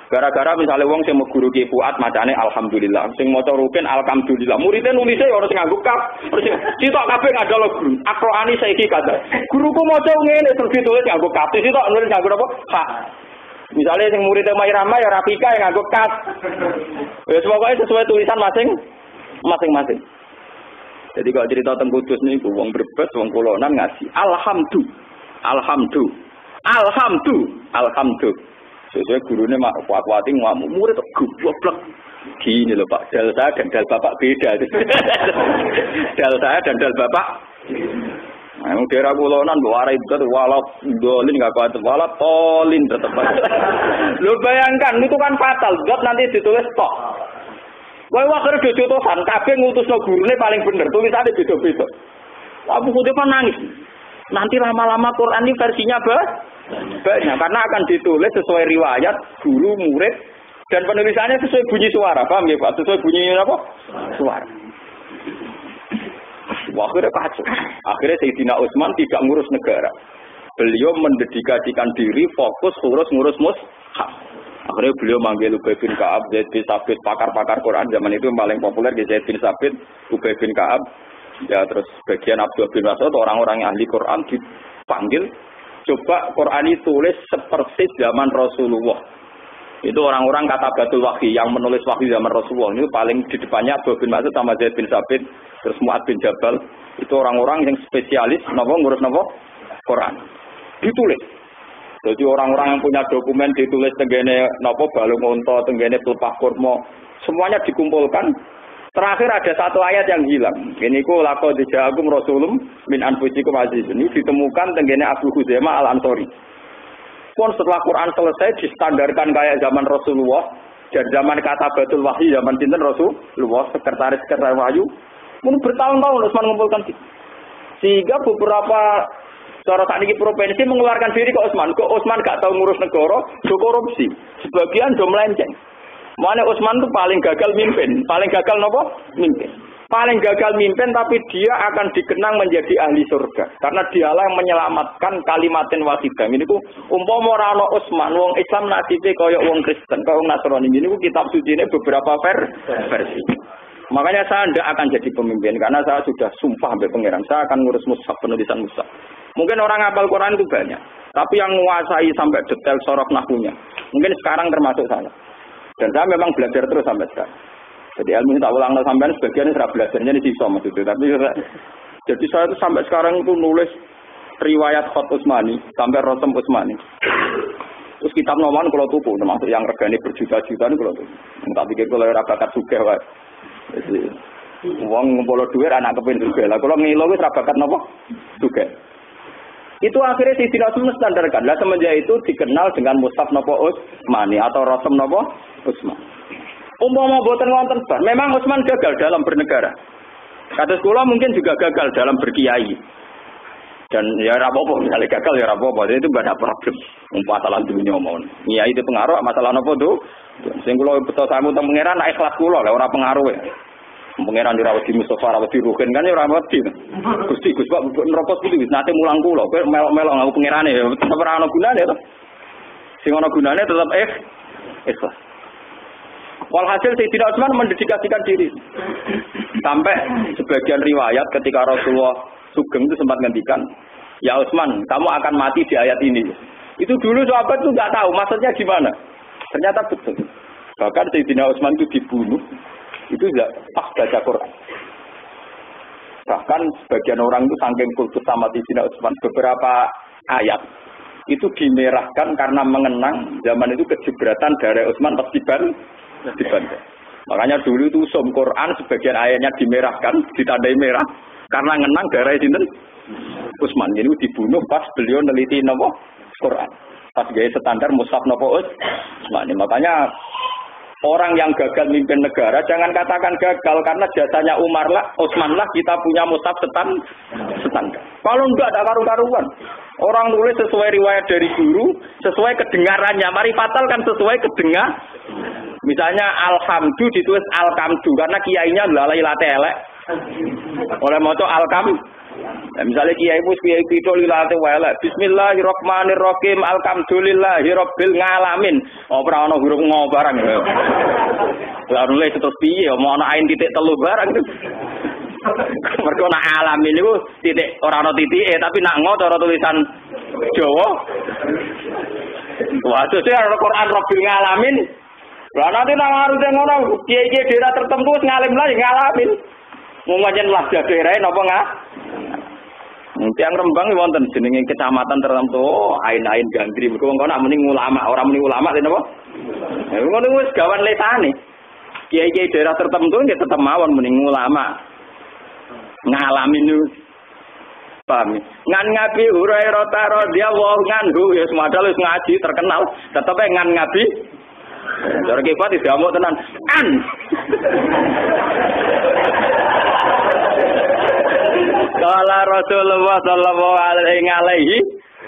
Gara-gara misalnya wong sing guru Ki Fuad macane alhamdulillah, sing maca rukin alhamdulillah. Muridé nulisé ora sing nganggo kaf, terus sitok kabeh ngandalo guru. Aqroani saiki kata. Guruku maca ngene terus ditulis nganggo kaf, sitok nulis nganggo apa? Ha. Misalnya sing muridé Mairama ya Rafika yang nganggo kaf. Ya semoga sesuai tulisan masing-masing. Jadi kalau cerita tentang Kudus niku wong Brebes, wong Kulonan ngaji alhamdulillah. Sesuai gurunya mak kuat-kuatin ngamuk murid goblok. Gini loh Pak, dal saya dan dal Bapak beda. Dal saya dan dal Bapak. Nah, daerah Kulonan warai itu walau dolin enggak kuat, walau polin tetap. Lu bayangkan itu kan fatal, dot nanti ditulis tok. Kowe wae kerja jotosan, kabeh ngutusno gurune paling bener, tulisane beda-beda. Abu Hudzaifah nangis. Nanti lama-lama Quran ini versinya banyak karena akan ditulis sesuai riwayat guru murid dan penulisannya sesuai bunyi suara, paham ya Pak? Sesuai bunyi apa? Suara. Akhirnya kacau. Akhirnya Sayyidina Utsman tidak ngurus negara. Beliau mendedikasikan diri fokus ngurus mushaf. Akhirnya beliau manggil Ubay bin Ka'ab, Zaid bin Sabit, pakar-pakar Quran zaman itu yang paling populer di Zaid bin Sabit, Ubay bin Ka'ab. Ya terus bagian Abdul bin Mas'ud orang-orang yang ahli Quran dipanggil. Coba Quran ditulis sepersis zaman Rasulullah. Itu orang-orang kata Batul Wahyi yang menulis wahyu zaman Rasulullah. Ini paling di depannya Abdul bin Mas'ud sama Zaid bin Sabit, terus Mu'ad bin Jabal. Itu orang-orang yang spesialis ngurus Quran. Ditulis. Jadi orang-orang yang punya dokumen ditulis tenggene balung unta, tenggene pelepah kurma, semuanya dikumpulkan. Terakhir ada satu ayat yang hilang. Ini ku laqad ja'akum rasulun min anfusikum azizun. Ini ditemukan tenggene Abu Hudzaifah Al-Ansori. Pun setelah Quran selesai distandarkan kayak zaman Rasulullah dan zaman Katabatul Wahyi zaman sinten Rasulullah, sekretaris wahyu. Mun bertahun-tahun Utsman mengumpulkan itu. Sehingga beberapa cara sakniki provinsi mengeluarkan diri ke Utsman. Kok Utsman gak tahu ngurus negara, do korupsi. Sebagian do melenceng. Mana Utsman itu paling gagal mimpin. Paling gagal napa? Mimpin. Paling gagal mimpin tapi dia akan dikenang menjadi ahli surga. Karena dialah yang menyelamatkan kalimatin wahidah. Ini ku umpama ora ana Utsman wong Islam nasibe kaya wong Kristen, kaya wong Nasrani. Ini ku kitab sucine beberapa versi. Makanya saya tidak akan jadi pemimpin karena saya sudah sumpah sampai pangeran saya akan ngurus mushaf, penulisan mushaf. Mungkin orang hafal Quran itu banyak, tapi yang menguasai sampai detail sorok nahwunya mungkin sekarang termasuk saya. Dan saya memang belajar terus sampai sekarang. Jadi ilmu tak ulang sampai sebagian saya belajarnya di sisa maksudnya. Tapi jadi saya itu sampai sekarang itu nulis riwayat Khat Utsmani sampai Rosem Utsmani. Terus kitab noman kalau tuku termasuk yang regane berjuta-juta ini kalau tuku. Tapi kalau ora bakat sugih wae. Jadi wong ngumpul dhuwit anak kepin sugih. Lah kalau ngilo wis ra bakat napa? Sugih. Itu akhirnya Sayyidina Utsman standarkan. Lah semenjak itu dikenal dengan Mushaf napa Utsmani atau Rosem napa Utsman. Umpama boten wonten bar, memang Utsman gagal dalam bernegara. Kados kula mungkin juga gagal dalam berkiai. Dan ya ora apa-apa, misalnya gagal ya ora apa-apa, itu enggak ada problem. Masalah dunia mohon. Kiai itu pengaruh masalah napa tuh? Sing kula beto samu teng pangeran nek ikhlas kula lha ora pengaruh ya. Pangeran dirawat di Mustafa rawat di Ruhin kan ya ora wedi. Gusti Gus Pak neraka iki wis nate mulang kula, kowe melok-melok ngaku pangerane ya tetep ora ana gunane to. Sing ana gunane tetep ikhlas. Walhasil Sayyidina Utsman mendedikasikan diri. Sampai sebagian riwayat ketika Rasulullah Sugeng itu sempat ngendikan, ya Utsman, kamu akan mati di ayat ini. Itu dulu sahabat itu nggak tahu maksudnya gimana. Ternyata betul. Bahkan Sayyidina Utsman itu dibunuh, itu tidak pas baca Quran. Bahkan sebagian orang itu saking kultus sama Sayyidina Utsman, beberapa ayat itu dimerahkan karena mengenang zaman itu kejebratan dari Utsman pas dibantai. Makanya dulu itu Quran sebagian ayatnya dimerahkan, ditandai merah karena ngenang darah sinten Utsman. Jadi dibunuh pas beliau neliti napa Quran. Pas gaya standar mushaf napa Utsman. Makanya orang yang gagal mimpin negara jangan katakan gagal karena jasanya Umar lah, Utsman lah kita punya mushaf standar. Kalau enggak ada karu-karuan. Orang nulis sesuai riwayat dari guru, sesuai kedengarannya. Mari fatal kan sesuai kedengar. Misalnya alhamdu ditulis alkamdu karena kiainya lalai late elek. Oleh maca alkam. Nah, misalnya kiai itu lilate elek. Bismillahirrahmanirrahim. Alhamdulillahirabbil alamin. Ora ana huruf ngo barang. Lah nulis terus piye mau ana ain titik telu barang itu. Mergo nak alamin niku titik ora ana titike tapi nak ngo cara tulisan Jawa. Wah, sesuk Al-Qur'an Rabbil alamin. Lah nanti nang arep ngono, kiai-kiai daerah tertentu wis ngalim lah ngalamin. Mung pancen lah daerah napa enggak? Tiang Rembang wonten jenenge kecamatan tertentu, ain-ain gandri. Mergo wong nak muni ulama, ora muni ulama lha napa? Ya ngono wis gawan lesane. Kiai-kiai daerah tertentu nggih tetep mawon muni ulama. Ngalamin niku. Paham. Ngan ngabi Hurairah radhiyallahu anhu ya semadal wis ngaji terkenal, tetep ngan ngabi cara kifat diamuk tenan. Kala Rasulullah sallallahu alaihi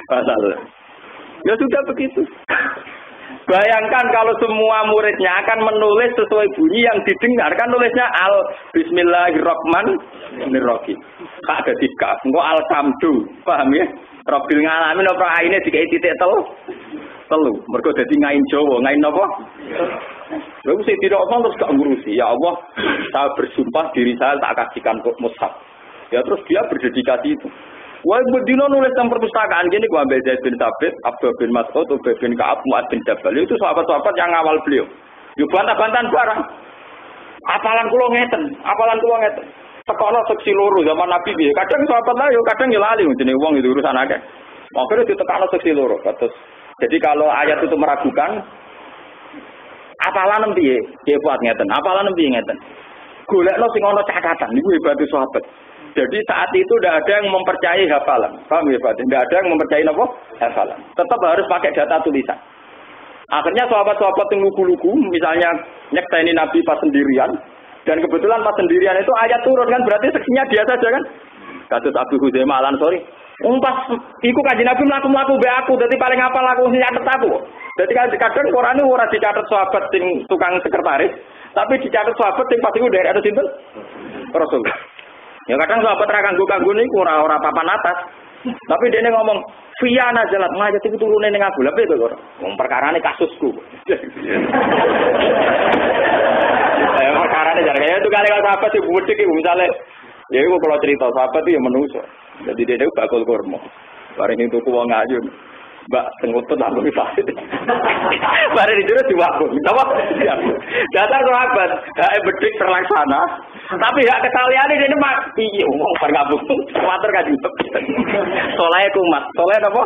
wasallam. Ya sudah begitu. Bayangkan kalau semua muridnya akan menulis sesuai bunyi yang didengar. Kan nulisnya al bismillahirrahmanirrahim. Kak dadi kaf. Engko alhamdu. Paham ya? Rabbil alamin apa aine dikai titik telu. Mergo dadi ngain Jawa, ngain napa? Lha mesti tidak omong terus gak ngurusi. Ya Allah, saya bersumpah diri saya tak kasihkan kok mushaf. Ya terus dia berdedikasi itu. Wah, bedino nulis tentang perpustakaan gini, gua ambil Zaid bin Thabit, Abdul bin Mas'ud, Ubay bin Ka'ab, Mu'ad bin Jabal. Itu sahabat-sahabat yang awal beliau. Yuk bantah-bantahan barang. Apalan kulo ngeten. Sekolah seksi loro zaman Nabi piye. Kadang sahabat lah yo kadang yo lali jenenge wong itu urusan akeh. Makanya ditekano seksi loro. Terus jadi kalau ayat itu meragukan apalan piye? Piye buat ngeten. Apalan piye ngeten. Golekno sing ana catatan niku hebate sahabat. Jadi saat itu tidak ada yang mempercayai hafalan. Paham ya Pak? Tidak ada yang mempercayai apa? Hafalan. Tetap harus pakai data tulisan. Akhirnya sahabat-sahabat yang lugu-lugu, misalnya nyekseni Nabi pas sendirian, dan kebetulan pas sendirian itu ayat turun kan, berarti seksinya dia saja kan? Kasus Abu Huzaimah Al-Ansori. Pas iku kanjeng Nabi mlaku-mlaku mbek aku, dadi paling apal aku nyatet aku. Dadi kadang Quran itu ora dicatet sahabat sing tukang sekretaris, tapi dicatet sahabat sing pas iku dari ada sinten? Rasul. Ya kadang sahabat ra kanggo niku ora papan atas. Tapi dene ngomong, "Fiyana jalat ngajak iku turune ning aku." Lha piye to kok? Wong perkarane kasusku. Perkarane Jarane itu kali kalau sahabat sih budik iku misale ya iku kalau cerita sahabat itu ya manusa. Jadi dia bakul kurma. Bareng itu wong ayu. Mbak sengutut aku dipasit. Bareng dijero diwakul. Napa? Dasar sahabat, hak bedik terlaksana. Tapi hak kesaliane dene mak piye wong bar ngabung. Kuwatir kan. Soleh kumat. Soleh napa?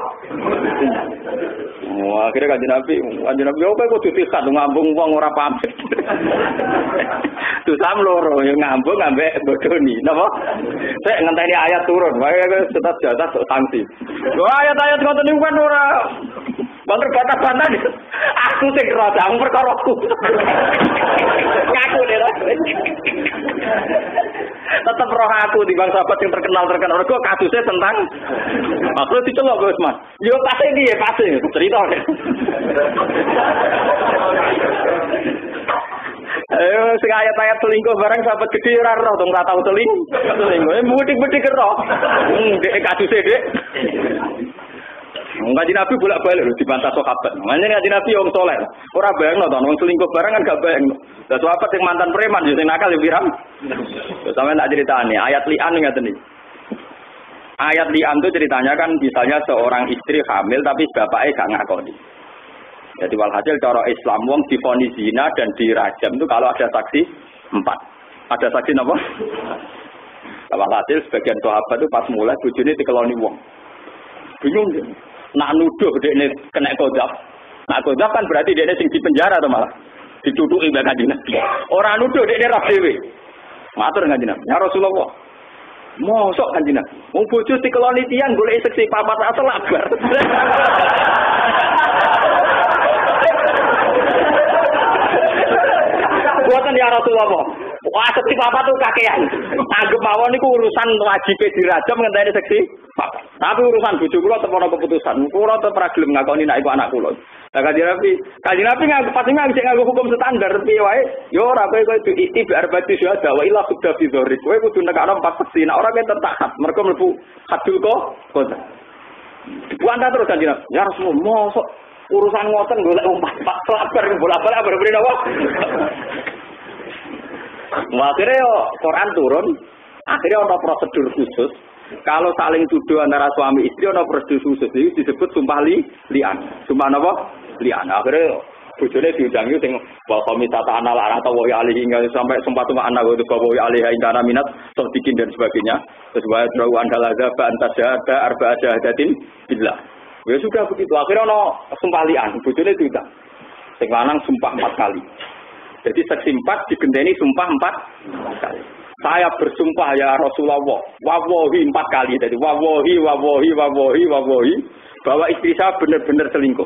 Wah, akhirnya kanjeng Nabi opo kudu dikat ngambung wong ora pamit. Dosam loro yang ngambung ambek bodoni, napa? Sik ngenteni ayat turun, wae tetep jatah sanksi. Wah, ayat-ayat ngoten niku kan ora banter bantah-bantah. Aku sing rada perkara aku. Ngaku deh. Tetep roh aku di bangsa sahabat yang terkenal mergo kasusnya tentang makhluk dicelok Gus Mas. Yo pasti piye pasti cerita. Ayo sing ayat-ayat selingkuh bareng sahabat gede ora roh dong ora tau selingkuh. Mudik-mudik roh. Dek kasusnya Dek. Ngaji Nabi bolak-balik dibantah sahabat. Makanya ngaji Nabi wong saleh. Ora bayangno to wong selingkuh bareng kan gak bayangno. Lah sahabat sing mantan preman yo sing nakal yo piram. Sampeyan tak ceritane ayat li'an ngaten iki. Ayat li'an itu ceritanya kan misalnya seorang istri hamil tapi bapaknya gak ngakoni. Jadi walhasil cara Islam wong divonis zina dan dirajam itu kalau ada saksi 4. Ada saksi napa? Walhasil sebagian sahabat itu pas mulai bojone dikeloni wong. Bingung dia. Nak nuduh dekne kena kodaf. Nak kodaf kan berarti dekne sing dipenjara atau malah ditutuki mbak Kanjeng Nabi. Ora nuduh dekne ra dhewe. Matur Kanjeng Nabi, ya Rasulullah. Mosok Kanjeng Nabi. Wong bojo dikeloni tiyang golek seksi papat asal labar. Buatan ya Rasulullah. Wah, seksi papat tuh kakean. Anggap mawon niku urusan wajib dirajam ngenteni seksi papat. Tapi urusan bojo kula tepono keputusan. Kula tetep ra gelem ngakoni nek iku anak kula. Lah Kanjeng Nabi nganggo pasti nganggo hukum standar piye wae. Yo ora kowe iki arbati syahada wa illa subda fi dzahri. Kowe kudu nekakno 4 saksi. Nek ora kowe tetap mergo mlebu hadul kok. Dibuantah terus Kanjeng Nabi. Ya Rasulullah, mosok urusan ngoten golek umpat sabar bola-bola berbeda apa? Akhirnya Quran turun, akhirnya ada prosedur khusus. Kalau saling tuduh antara suami istri ada prosedur khusus ini disebut sumpah li'an. Sumpah apa? Li'an. Akhirnya bojone diundangi sing wa qamisata anal arata wa alihi sampai sumpah anak wa wa alihi kana minat sadiqin dan sebagainya. Terus wa draw andalaza ba antasada arba syahadatin billah. Ya sudah begitu. Akhirnya ana sumpah li'an. Bojone diundang. Sing lanang sumpah 4 kali. Jadi saksi 4 digenteni sumpah 4 kali. Saya bersumpah ya Rasulullah, wawahi 4 kali. Jadi wawahi bahwa istri saya benar-benar selingkuh.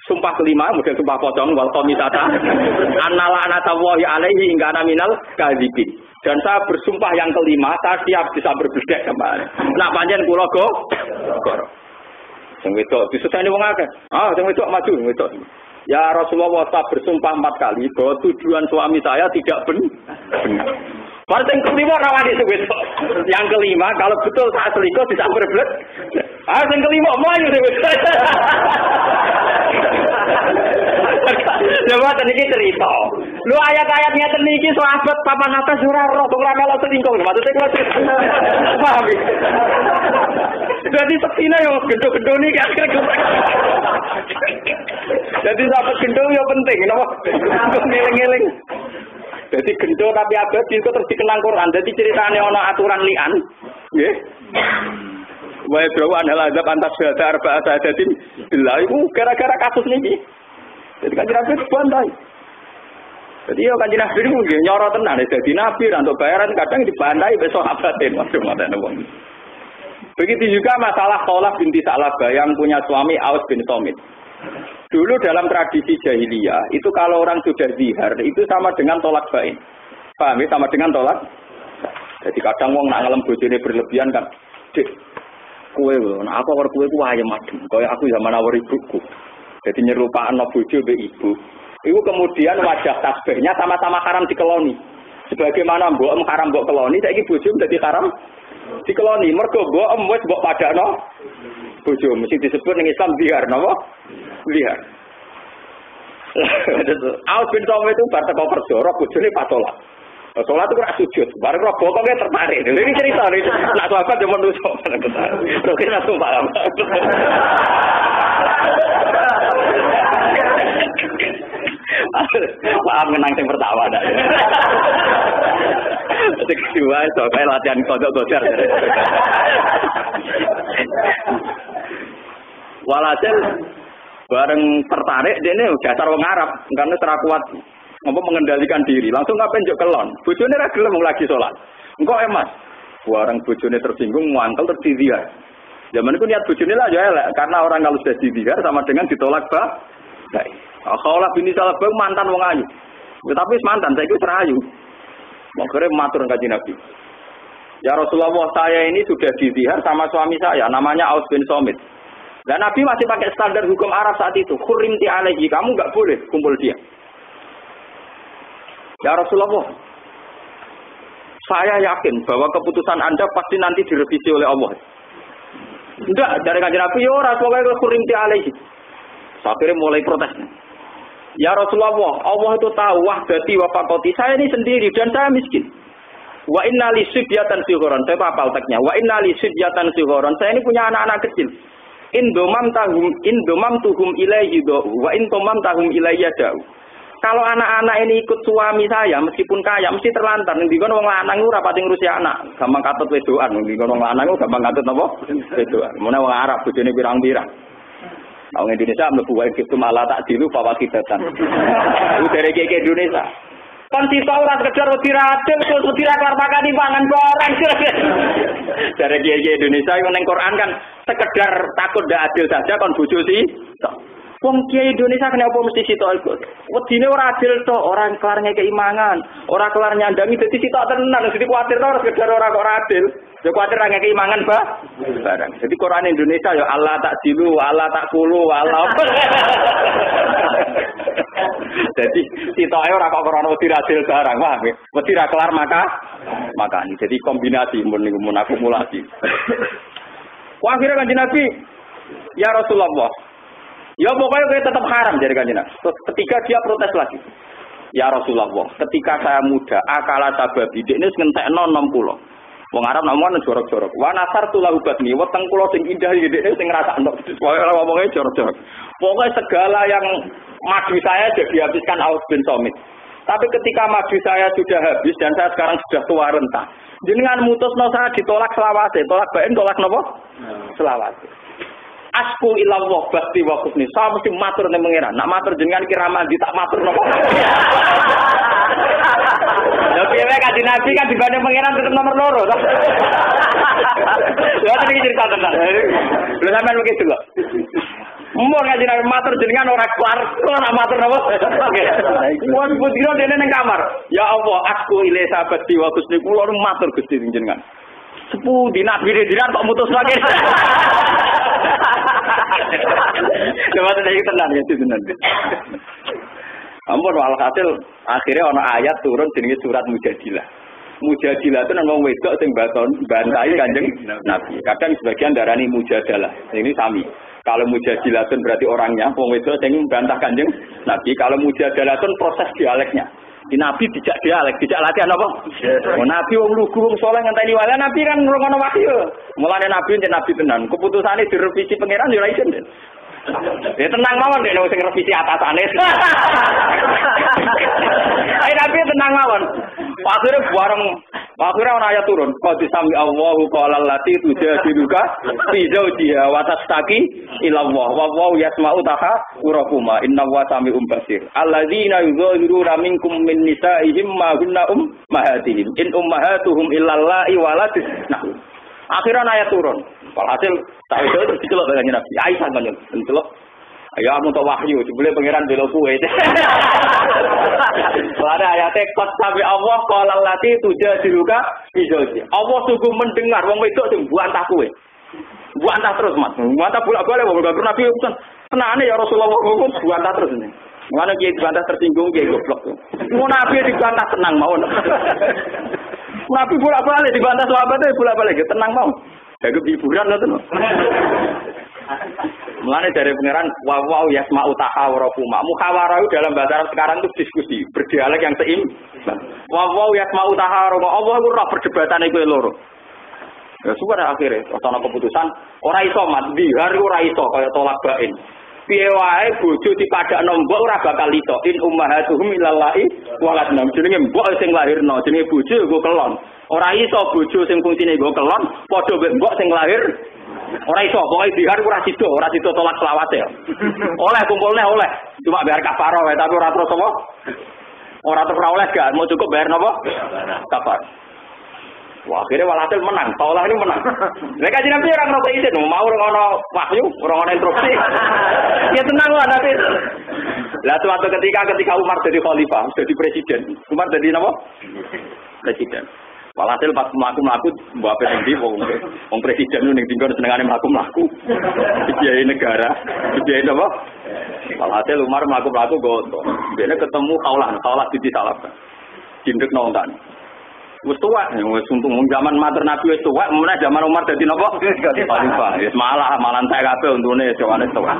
Sumpah kelima, mungkin sumpah pocong, wal qamisata, annala anatawahi alaihi hingga naminal kadzibin. Dan saya bersumpah yang kelima, saya siap bisa berbeda kembali. Nak panjen kula go. Sing wedok disusahne wong akeh. Sing wedok maju, wedok. Ya Rasulullah, saya bersumpah 4 kali bahwa tujuan suami saya tidak benar. Baru yang kelima rawani sebetulnya. Yang kelima kalau betul saat selingkuh bisa berbelit. Yang kelima mau sebetulnya. Coba tadi cerita. Lu ayat-ayatnya tadi sahabat papan atas surah roh tuh ramel selingkuh. Maksudnya kalau paham. Jadi seksina yang gendong-gendong ini kira-kira. Jadi sahabat gendong yang penting, kenapa? Ngeling-ngeling. Jadi gendong tapi abadi itu terus dikenang Quran. Jadi ceritanya ono aturan li'an, nggih. Wa ibrawan al-azab antas syahada arba'at syahadatin billah iku gara-gara kasus niki. Jadi kan Nabi bantai. Jadi yo kan Nabi niku nggih nyoro tenan dadi nabi ra untuk bayaran kadang dibantai besok abatin. Waduh ngoten wong. Begitu juga masalah Khawlah binti Sa'labah yang punya suami Aus bin Somit. Dulu dalam tradisi jahiliyah, itu kalau orang sudah zihar, itu sama dengan tolak bain. Paham ya? Sama dengan tolak. Jadi kadang wong nak ngelem bojone berlebihan kan, Dik, kowe lho, nak apa war kowe ku ayem adem. Kaya aku zaman awor ibuku. Jadi nyerupakno bojo mbek ibu. Iku kemudian wajah tasbihnya sama-sama haram dikeloni. Sebagaimana mbok haram mbok keloni, saiki bojo dadi haram dikeloni. Mergo mbok wis mbok padakno bojo mesti disebut ning Islam zihar napa? Zihar. Aus bin Somit itu bar teko kerja, bojone patola. Sholat itu kurang sujud. Bareng roh bokongnya tertarik. Ini cerita nih. Nak sahabat cuma nusuk. Rokin langsung paham. Paham menang yang pertama dah. Kedua, soalnya latihan kodok-kodok. Walhasil bareng tertarik dia ini dasar wong Arab karena terakuat mengendalikan diri. Langsung ngapain jok kelon. Bojone ra gelem lagi sholat. Engko emas. Bareng bojone tersinggung muangkel terdidiar. Zaman itu niat bojone lah ya elek karena orang kalau sudah didiar sama dengan ditolak baik. Khaula bin Salabah mantan wong ayu. Tetapi mantan saiki wis rayu. Makare matur kanjeng Nabi. Ya Rasulullah, saya ini sudah dizihar sama suami saya namanya Aus bin Somit. Dan Nabi masih pakai standar hukum Arab saat itu. Khurimti alaihi, kamu enggak boleh kumpul dia. Ya Rasulullah, saya yakin bahwa keputusan Anda pasti nanti direvisi oleh Allah. Enggak, dari kanjeng Nabi, ya Rasulullah khurimti alaihi. Akhirnya mulai protes. Ya Rasulullah, Allah itu tahu wahdati wa faqati. Saya ini sendiri dan saya miskin. Wa inna li sibyatan sigharan. Saya hafal teksnya. Wa inna li sibyatan sigharan. Saya ini punya anak-anak kecil. Indomam tuhum ilaihi do. Wa intomam tahum ilayya da'u. Kalau anak-anak ini ikut suami saya meskipun kaya mesti terlantar. Ning dikon wong lanang ora pati ngurusi anak. Gampang katut wedokan. Ning dikon wong lanang gampang katut napa? Wedokan. Mene wong Arab bojone pirang-pirang. Orang Indonesia mlebu wae gitu malah tak dilu fawakidatan. Itu dari kiai Indonesia. Kan sisa ora sekedar wedi radel terus wedi ra kelar makani pangan barang. Dari kiai Indonesia yang ning Quran kan sekedar takut ndak adil saja kon bojo sih. Wong kiai Indonesia kenapa mesti sitok ikut? Wedine ora adil tok, ora kelar ngekeki mangan, ora kelar nyandangi dadi sitok tenan, dadi kuwatir ora sekedar ora kok adil. Ya kuwatir ra ngekeki mangan barang. Jadi Quran Indonesia ya Allah tak dilu, Allah tak kulu, Allah. Jadi sitoke ora kok krana wedi adil barang, paham ya? Wedi ra kelar makani. Jadi kombinasi mun akumulasi. Wah akhirnya kanjeng Nabi, ya Rasulullah, ya pokoknya kayak tetap haram jadi kanjeng Nabi. Ketika dia protes lagi, ya Rasulullah, ketika saya muda, akala sababi, ini ngentekno 60. Wong Arab namanya jorok-jorok. Wa nasartu lahu batni, weteng kula sing indah iki dekne sing ngrasakno. Pokoke ngomongnya jorok-jorok. Pokoknya segala yang madu saya jadi dihabiskan Aus bin Somit. Tapi ketika madu saya sudah habis dan saya sekarang sudah tua renta, jenengan mutusno saya ditolak selawase, tolak bain tolak napa? Selawase. Asku ilallah bakti wa husni. Saya mesti matur ning pangeran. Nak matur jenengan kira mandi tak matur napa? Lha piye kanjeng Nabi kan dibanding pangeran tetep nomor loro to. Lha iki cerita tenan. Lha sampean begitu lho. Mun kanjeng Nabi matur jenengan ora kelar, ora matur napa? Mun putira dene ning kamar. Ya Allah, asku ile sabati wa husni kula matur Gusti jenengan. Sepudi nabi dinan kok mutus lagi. Coba tadi tenan ya tenan. Ampun walhasil akhirnya ana ayat turun jenenge surat Mujadilah. Mujadilah itu nang wong wedok sing bantai Kanjeng Nabi. Kadang sebagian darani mujadalah. Ini sami. Kalau Mujadilah itu berarti orangnya, wong wedok sing bantah Kanjeng Nabi. Kalau Mujadalah itu proses dialeknya. Di Nabi dijak dialek, dijak latihan apa? Nabi wong lugu wong saleh ngenteni wae. Nabi kan ngrungokno wahyu. Mulane Nabi yen Nabi tenan, keputusane direvisi pangeran yo ora isin. Ya tenang mawon nek sing revisi atasane. Ayo Nabi tenang mawon. Akhirnya ana ayat turun. Qad sami Allahu qala allati tujadiluka fi zawjiha wa tastaqi ila Allah. Wa huwa yasma'u tahawurakuma. Inna wa sami'un basir. Alladzina yuzahiruna minkum min nisa'ihim ma hunna ummahatihim. In ummahatuhum illa allati waladna. Akhirnya ayat turun. Walhasil tak itu terus dicelok dengan Nabi. Aisyah kan dicelok. Ayo kamu tak wahyu, boleh pangeran bela kuwe. Ada ayatnya qad sami Allah qala allati tujadiluka fi zawji. Allah sungguh mendengar wong wedok sing buantah kuwe. Buantah terus, Mas. Buantah bolak-balik wong Nabi pesan. Tenane ya Rasulullah kok buantah terus ini. Mana kiai dibantah tersinggung kiai goblok. Mau Nabi dibantah tenang mawon. Nabi bolak-balik dibantah sahabatnya bolak-balik tenang mau. Jaga hiburan itu. Mulane dari pangeran wa yasma'u tahawurakuma. Muhawarah dalam bahasa Arab sekarang itu diskusi, berdialek yang seimbang. Wa yasma'u tahawurakuma. Allah iku ora perdebatan iku loro. Ya sudah akhirnya ana keputusan ora iso mat dihar ora iso kaya tolak bain. Piye wae bojo dipadakno mbok ora bakal iso. In ummahatuhum ilallahi waladnam. Jenenge mbok sing lahirno, jenenge bojo nggo kelon. Ora iso bojo sing fungsine nggo kelon padha mbek mbok sing lahir. Ora iso, pokoke dihar ora sida tolak selawase. Oleh kumpulne oleh, cuma bayar kafarah wae tapi ora terus apa? Ora terus ora oleh gak, mau cukup bayar napa? Kafarah. Wah, akhirnya walhasil menang, taulah ini menang. Mereka jadi nabi orang ngerti izin, mau orang ono wahyu, orang ono instruksi. Ya tenang lah nanti. Lah suatu ketika Umar jadi khalifah, jadi presiden. Umar jadi apa? Presiden. Walhasil pas mlaku-mlaku mbok ape ndi wong presiden nu ning dinggon senengane mlaku-mlaku. Dibiayai negara, dibiayai apa? Walhasil Umar mlaku-mlaku goto. Dene ketemu kaulah titi salaf. Cindek nonton. Wis tuwek, wis untung zaman matur Nabi wis tuwek, meneh zaman Umar dadi napa? Khalifah. Wis malah entek kabeh untune jawane tuwek.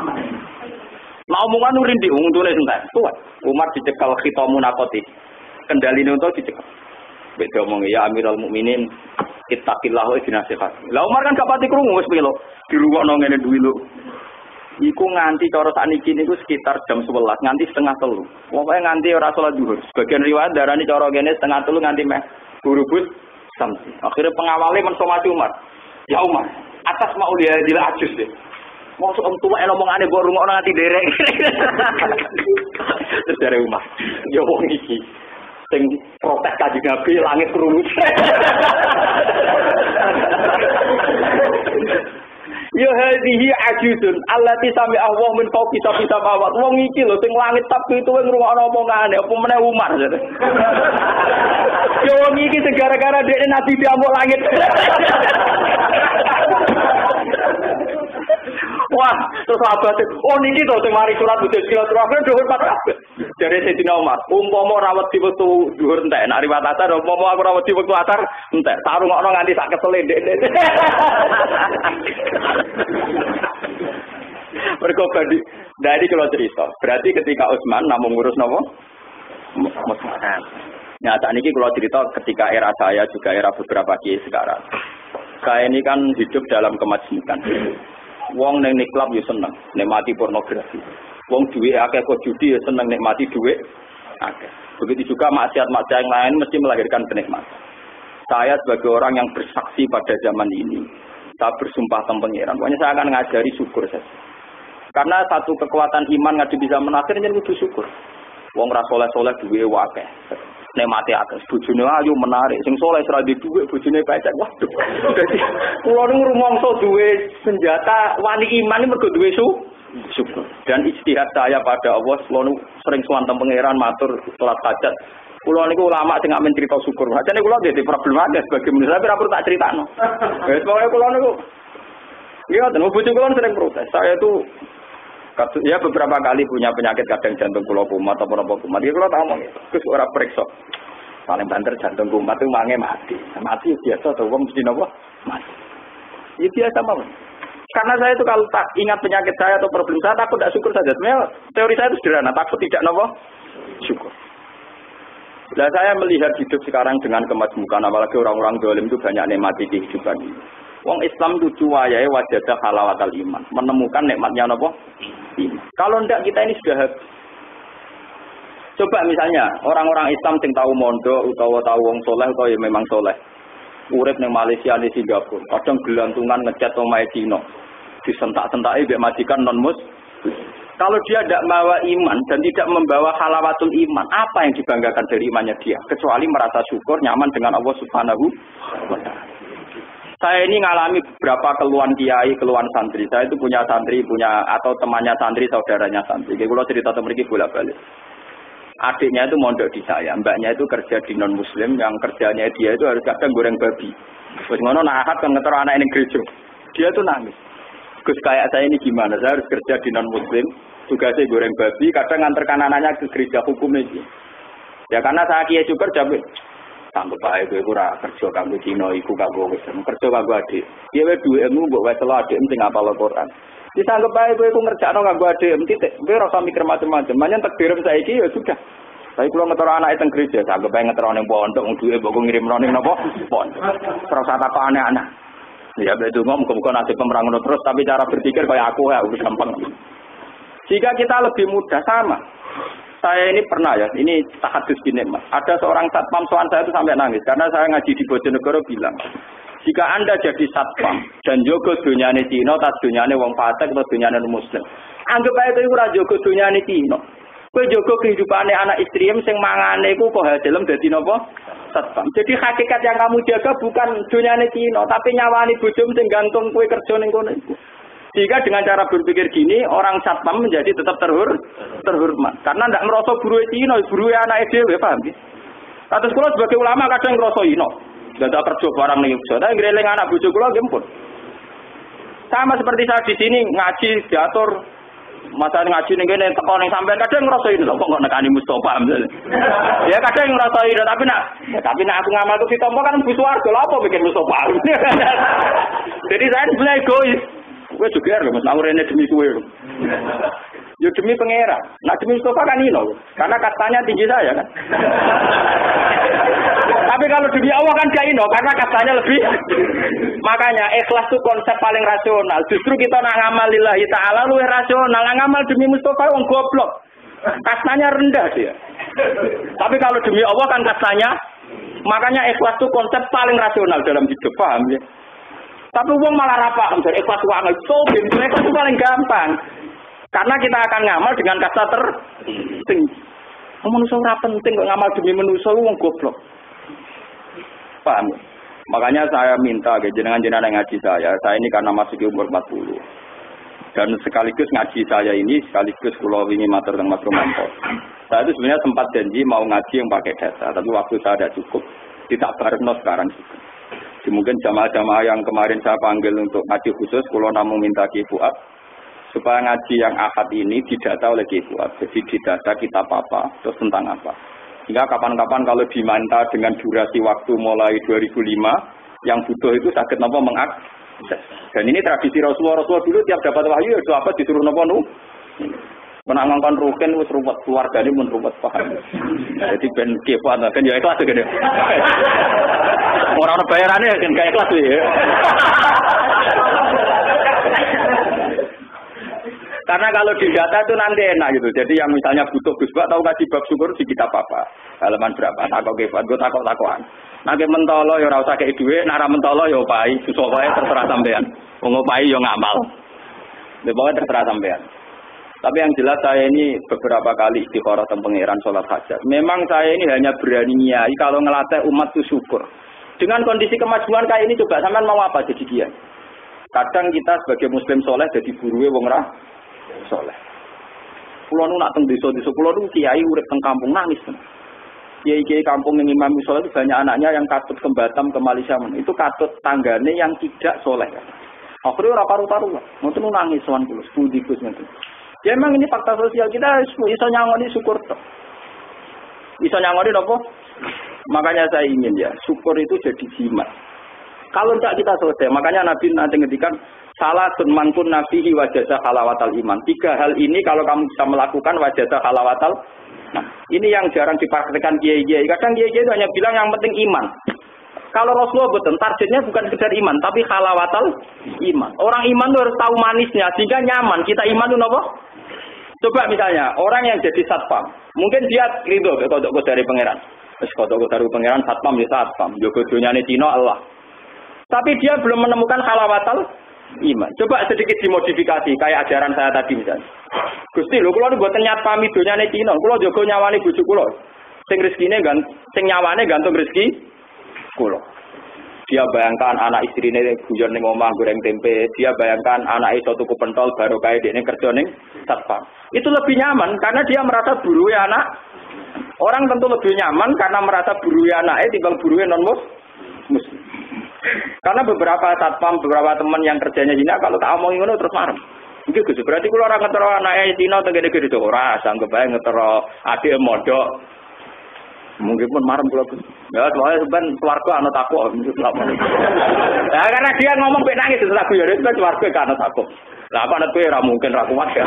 Lah omongan nurindi untune entek. Tuwek. Umar dicekal khitamun nakoti. Kendaline untuk dicekal. Beda omong ya Amirul Mukminin ittaqillah wa dinasihat. Lah Umar kan gak pati krungu wis piye lho. Dirungokno ngene duwi lho. Iku nganti cara sakniki niku sekitar jam 11 nganti setengah 3. Pokoke nganti ora salat zuhur. Sebagian riwayat darani cara kene setengah 3 nganti meh burubut samsi. Akhirnya pengawalnya mensomasi Umar. Ya Umar, atas maulia dila ajus deh. Mosok tuwek omongane mbok rungokno nganti derek. Terus dari Umar. Ya wong iki sing protes Kanjeng Nabi langit krungu. Ya hadhihi ajuzun allati sami Allah min fawqi sabi samawat. Wong iki lho sing langit tapi tuwe ngrungokno omongane apa meneh Umar. Ya wong iki segara-gara dekne Nabi diamuk langit. Wah, terus sahabat, oh niki to sing mari surat Hudzaifah terakhir dhuwur pat kabeh. Jare Sayyidina Umar, umpama rawat di wektu dhuwur entek, nek riwayat asar umpama aku rawat di wektu asar entek, tak rungokno nganti sak kesele ndek. Mergo dari kalau cerita, berarti ketika Utsman namung ngurus napa? Musliman. Nah, saat ini kalau cerita ketika era saya juga era beberapa kiai sekarang. Saya ini kan hidup dalam kemajmukan. Wong neng niklab yo seneng, nikmati pornografi. Wong duwe akeh kok judi yo seneng nikmati duit akeh. Begitu juga maksiat-maksiat yang lain mesti melahirkan kenikmatan. Saya sebagai orang yang bersaksi pada zaman ini, saya bersumpah tentang pangeran. Pokoknya saya akan ngajari syukur saja. Karena satu kekuatan iman ngaji bisa menakir jadi kudu syukur. Wong ra soleh-soleh duwe akeh. Nikmati akeh. Bojone ayu menarik, sing soleh ora duwe dhuwit, bojone becek. Waduh. Dadi kula niku rumangsa duwe senjata wani iman iki mergo duwe syukur. Dan ijtihad saya pada Allah kula sering suwanten pangeran matur salat hajat. Kula niku ulama sing amen cerita syukur. Ajane kula nggih problem akeh sebagai manusia tapi ora perlu tak critakno. Wis pokoke kula niku iya, dan bojo kula sering protes. Saya itu ya beberapa kali punya penyakit kadang jantung kula kumat atau apa kumat. Dia kula tak ngomong itu. Terus ora periksa. Paling banter jantung kumat itu mange mati. Mati biasa atau wong mesti napa? Mati. Ya biasa mawon. Karena saya itu kalau tak ingat penyakit saya atau problem saya takut tidak syukur saja. Sebenarnya teori saya itu sederhana, takut tidak napa? Syukur. Nah, saya melihat hidup sekarang dengan kemajmukan, apalagi orang-orang dolim itu banyak nikmati kehidupan ini. Wong Islam itu wayahe wajadah halawatal iman, menemukan nikmatnya napa? Iman. Kalau tidak kita ini sudah habis. Coba misalnya orang-orang Islam sing tahu mondok utawa tahu wong soleh utawa ya memang soleh. Urip ning Malaysia ning Singapura, kadang gelantungan ngecat omahe Cina. Disentak-sentaki mbek majikan non-muslim. Kalau dia tidak membawa iman dan tidak membawa halawatul iman, apa yang dibanggakan dari imannya dia? Kecuali merasa syukur, nyaman dengan Allah Subhanahu wa Ta'ala. Saya ini ngalami beberapa keluhan kiai, keluhan santri. Saya itu punya santri, atau temannya santri, saudaranya santri. Kalau cerita teman-teman bolak-balik. Adiknya itu mondok di saya, mbaknya itu kerja di non-muslim, yang kerjanya dia itu harus kadang goreng babi. Terus ngono nahat kan ngeter anak ini gereja. Dia tuh nangis. Gus kayak saya ini gimana? Saya harus kerja di non-muslim, tugasnya goreng babi, kadang nganterkan anaknya ke gereja hukum ini. Ya karena saya kiai juga jamin. Sanggup bae kowe ora kerja kanggo Cina iku kanggo wis kerja kanggo adik. Piye wae duwe ilmu mbok wae telo adik sing hafal Al-Qur'an. Bisa anggap bae kowe ngerjakno nganggo ADM titik. Kowe ora usah mikir macam-macam. Manyen takdir saiki ya sudah. Tapi kalau ngetoro anak itu gereja, anggap bae ngetoro ning pondok, wong duwe mbok ngirimno ning napa? Pondok. Terus tak aneh-aneh. Ya betul muga-muga nasib pemerangan terus, tapi cara berpikir kayak aku ya udah gampang. Jika kita lebih mudah sama. Saya ini pernah ya, ini tahadus gini Mas. Ada seorang satpam soal saya itu sampai nangis karena saya ngaji di Bojonegoro bilang, jika Anda jadi satpam dan jogo dunyane Cina, tas dunyane wong fasik atau dunyane muslim. Anggap aja itu ora jogo dunyane Cina. Kowe jogo kehidupane anak istri sing mangane iku kok hasilem dadi napa? Satpam. Jadi hakikat yang kamu jaga bukan dunyane Cina, tapi nyawani bojomu sing gantung kowe kerja ning kono iku. Jika dengan cara berpikir gini, orang satpam menjadi tetap terhormat. Karena tidak merasa buruh Cina, buruh anak dhewe, paham ya? Terus kula sebagai ulama kadang ngerasa ino. Gak ada kerja barang ning Yogyakarta, tapi greling anak bojo kula nggih pun. Sama seperti saya di sini ngaji diatur masa ngaji ning kene teko ning sampean kadang ngerasa ino kok nekani Mustofa. Ya kadang ngerasa ino tapi nak aku ngamal ku ditampa kan mlebu swarga lha apa bikin Mustofa. Jadi saya sebenarnya egois. Gue juga loh, mas rene demi gue. Ya demi pangeran. Nah demi Mustafa kan ini loh, karena kastanya tinggi saya kan. Tapi kalau demi Allah kan gak ino, karena kastanya lebih. Makanya ikhlas itu konsep paling rasional. Justru kita nak ngamal lillahi ta'ala luwih rasional. Nak ngamal demi Mustafa wong goblok. Kastanya rendah dia. Tapi kalau demi Allah kan kastanya. Makanya ikhlas itu konsep paling rasional dalam hidup, paham ya? Tapi wong malah ra paham dari ikhlas wae. So, ikhlas itu paling gampang. Karena kita akan ngamal dengan kasta tertinggi. Manusia ora penting kok ngamal demi manusia wong goblok. Paham? Makanya saya minta ke jenengan-jenengan yang ngaji saya ini karena masuk umur 40. Dan sekaligus ngaji saya ini sekaligus kula wingi matur teng Mas Romanto. Saya itu sebenarnya sempat janji mau ngaji yang pakai data, tapi waktu saya tidak cukup. Tidak barengno sekarang juga. Mungkin jamaah-jamaah yang kemarin saya panggil untuk ngaji khusus, kalau namun minta Ki Fuad, supaya ngaji yang ahad ini didata oleh Ki Fuad. Jadi didata kitab apa, terus tentang apa. Sehingga kapan-kapan kalau diminta dengan durasi waktu mulai 2005, yang butuh itu sakit nopo mengakses. Dan ini tradisi Rasulullah dulu tiap dapat wahyu, itu apa disuruh nopo nu. Menangkan rukin wis ruwet keluarga ini pun ruwet paham. Jadi ben kepo kan ya ikhlas gede. Orang bayarannya kan kayak ikhlas ya. Karena kalau di data itu nanti enak gitu. Jadi yang misalnya butuh Gus Bak tahu kaji bab syukur di kitab apa? Halaman berapa? Takok kefat, gue takokan. Nake mentolo ya ora usah kei dhuwit, nek ora mentolo ya opahi, susah wae terserah sampean. Wong opahi ya ngamal. Lha pokoke terserah sampean. Tapi yang jelas saya ini beberapa kali istikharah tentang pangeran sholat hajat. Memang saya ini hanya berani nyai kalau ngelatih umat itu syukur. Dengan kondisi kemajuan kayak ini coba sampean mau apa jadi dia? Kadang kita sebagai muslim soleh jadi buruwe wong ra soleh. Kulo nu nak teng desa-desa kulo nu kiai urip teng kampung nangis. Kiai-kiai kampung yang imam soleh itu banyak anaknya yang katut ke Batam ke Malaysia. Itu katut tanggane yang tidak soleh. Akhirnya ora paru-paru. Ngoten nangis sowan kulo, sepundi-pus ngoten. Ya memang ini fakta sosial kita iso nyangoni syukur toh. Iso nyangoni apa? Makanya saya ingin ya, syukur itu jadi jimat. Kalau tidak kita selesai, makanya Nabi nanti ngedikan salah sunmankun nabihi wajazah halawatal iman. 3 hal ini kalau kamu bisa melakukan wajazah halawatal. Nah, ini yang jarang dipraktikkan kiai-kiai. Kadang kiai-kiai itu hanya bilang yang penting iman. Kalau Rasulullah betul, targetnya bukan sekedar iman, tapi halawatal iman. Orang iman itu harus tahu manisnya, sehingga nyaman. Kita iman itu apa? Coba misalnya, orang yang jadi satpam, mungkin dia ridho kodok dari pangeran. Terus kodok dari pangeran, satpam ya satpam. Jogo dunyane Cina Allah. Tapi dia belum menemukan halawatal iman. Coba sedikit dimodifikasi, kayak ajaran saya tadi misalnya. Gusti, lho kula mboten nyatpami dunyane Cina, kula jogo nyawani bojo kula. Sing rezekine sing nyawane gantung rezeki kula. Dia bayangkan anak istrine guyon ning omah goreng tempe, dia bayangkan anak iso tuku pentol baru kae dekne kerja ning satpam. Itu lebih nyaman karena dia merasa buruhe anak. Orang tentu lebih nyaman karena merasa buruhe anake timbang buruhe non-muslim. Karena beberapa satpam, beberapa teman yang kerjanya Cina kalau tak omongin ngono terus marem. Iki Gus, berarti kula ora ngetero anake Cina teng kene-kene ora, anggap bae ngetero adik modok. Mungkin pun marem kula. Ya soalnya ben swarga ana takwa. Nah, karena dia ngomong mek nangis itu lagu ya wis swarga kan ana takwa. Lah apa nek kowe ora mungkin ra kuat ya.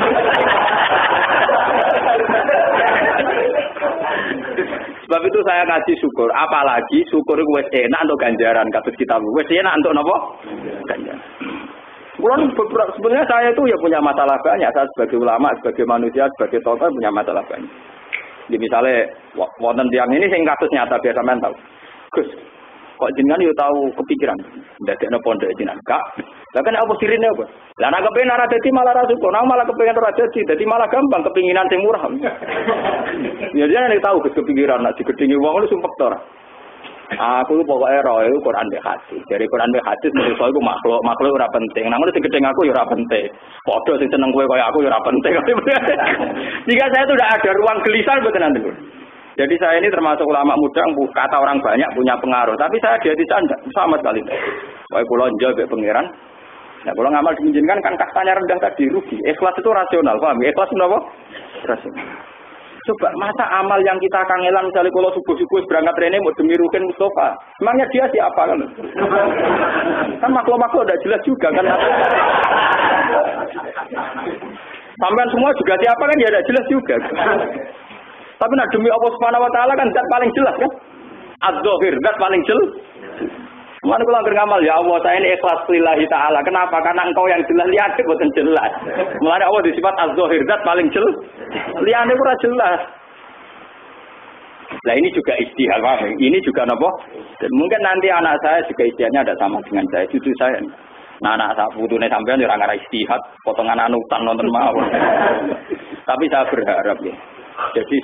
Sebab itu saya kasih syukur, apalagi syukur itu wis enak untuk ganjaran kados kita. Wis enak untuk napa? Ganjaran. Sebenarnya saya itu ya punya masalah banyak. Saya sebagai ulama, sebagai manusia, sebagai tokoh punya masalah banyak. Jadi misalnya wonten tiang ini sing kasus nyata biasa mental. Gus, kok jenengan yo tahu kepikiran ndadekno pondok jenengan gak? Lah kan apa sirine apa? Lah nek kepengin ora dadi malah ra syukur, nang malah kepengin ora dadi malah gampang kepinginan sing murah. Ya dia nek tahu Gus kepikiran nek digedhingi wong lu sumpek to ora. Aku pokoknya roh itu Quran be hadis. Dari Quran be hadis menurut saya itu makhluk ora penting. Nang sing gedeng aku ya ora penting. Padha sing seneng kowe kaya aku ya ora penting. Jika saya itu tidak ada ruang gelisah mboten nanti. Jadi saya ini termasuk ulama muda yang kata orang banyak punya pengaruh. Tapi saya di hati saya sama sekali. Wae kula njawab pangeran. Nah, kalau ngamal diizinkan kan kastanya rendah tadi rugi. Ikhlas itu rasional, paham? Ikhlas napa? Rasional. Coba masa amal yang kita kangelan misalnya kalau subuh-subuh berangkat rene mau demi Rukin Mustafa. Emangnya dia siapa kan? Kan makhluk-makhluk udah jelas juga kan. Sampai semua juga siapa kan ya udah jelas juga. Tapi nah demi Allah Subhanahu wa taala kan zat paling jelas kan? Az-Zahir zat paling jelas. Mana kalau angker ngamal ya Allah saya ini ikhlas lillahi ta'ala. Kenapa? Karena engkau yang jelas lihat bukan jelas. Mulanya Allah disifat az-zahir zat paling jelas. Liane ora jelas. Nah ini juga ijtihad, paham? Ini juga napa? Dan mungkin nanti anak saya juga ijtihadnya ada sama dengan saya, cucu saya. Nah anak saya putune sampean ora ngara ijtihad, potongan anutan nonton mawon. Tapi saya berharap ya. Jadi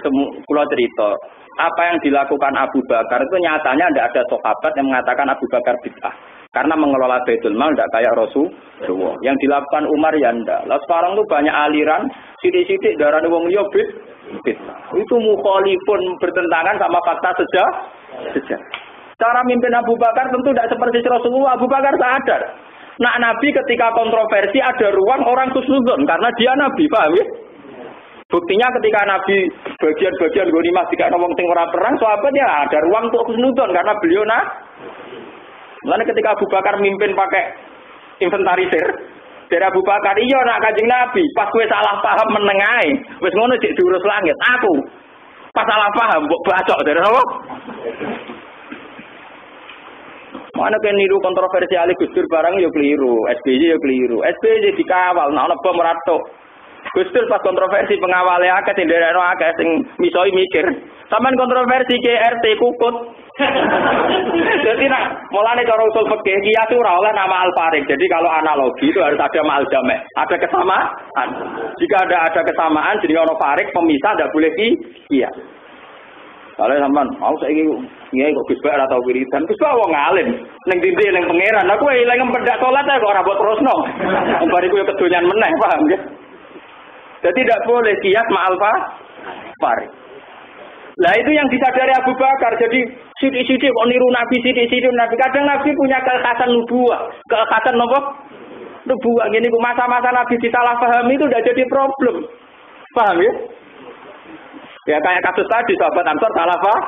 kula cerita, apa yang dilakukan Abu Bakar itu nyatanya tidak ada sahabat yang mengatakan Abu Bakar bid'ah. Karena mengelola Baitul Mal tidak kayak Rasulullah. Yang dilakukan Umar ya ndak. Lah sekarang tuh banyak aliran, sithik-sithik darane wong liya bid'ah. Itu mukhalifun bertentangan sama fakta sejarah. Cara mimpin Abu Bakar tentu tidak seperti Rasulullah. Abu Bakar sadar. Nah Nabi ketika kontroversi ada ruang orang khusnuzon karena dia Nabi, paham ya? Buktinya ketika Nabi bagian-bagian ghanimah jika ngomong sing ora perang, sahabat ya ada ruang untuk khusnuzon karena beliau Lalu ketika Abu Bakar mimpin pakai inventarisir, dari Abu Bakar iya nak Kanjeng Nabi, pas kowe salah paham menengae, wis ngono dik diurus langit. Aku pas salah paham mbok bacok dari apa? Mana kan niru kontroversial Gus Dur barang yo keliru, SBY yo keliru. SBY dikawal nek ana bom ratok. Gus Dur pas kontroversi pengawale akeh sing nderekno akeh sing misoi mikir. Saman kontroversi KRT kukut. Jadi nak mulane cara usul fikih kias ora oleh nama al-farid. Jadi kalau analogi itu harus ada ma'al jami', ada kesamaan. Jika ada kesamaan jadi ono farid pemisah tidak boleh kias. Kalau sampean mau saiki ngiyai kok Gus Bak ora tau wiridan, Gus Bak wong alim, ning dindi ning pangeran. Aku ilang pendak salat kok ora mbok terusno. Bariku yo kedonyan meneh, paham nggih? Jadi tidak boleh kias ma'al farid. Nah itu yang disadari Abu Bakar. Jadi sidik-sidik kok niru Nabi, sidik-sidik Nabi. Kadang Nabi punya keekhasan nubuwah. Keekhasan apa? Nubuwah. Gini masa-masa Nabi disalahpahami itu tidak jadi problem. Paham ya? Ya kayak kasus tadi sahabat Ansor salah paham.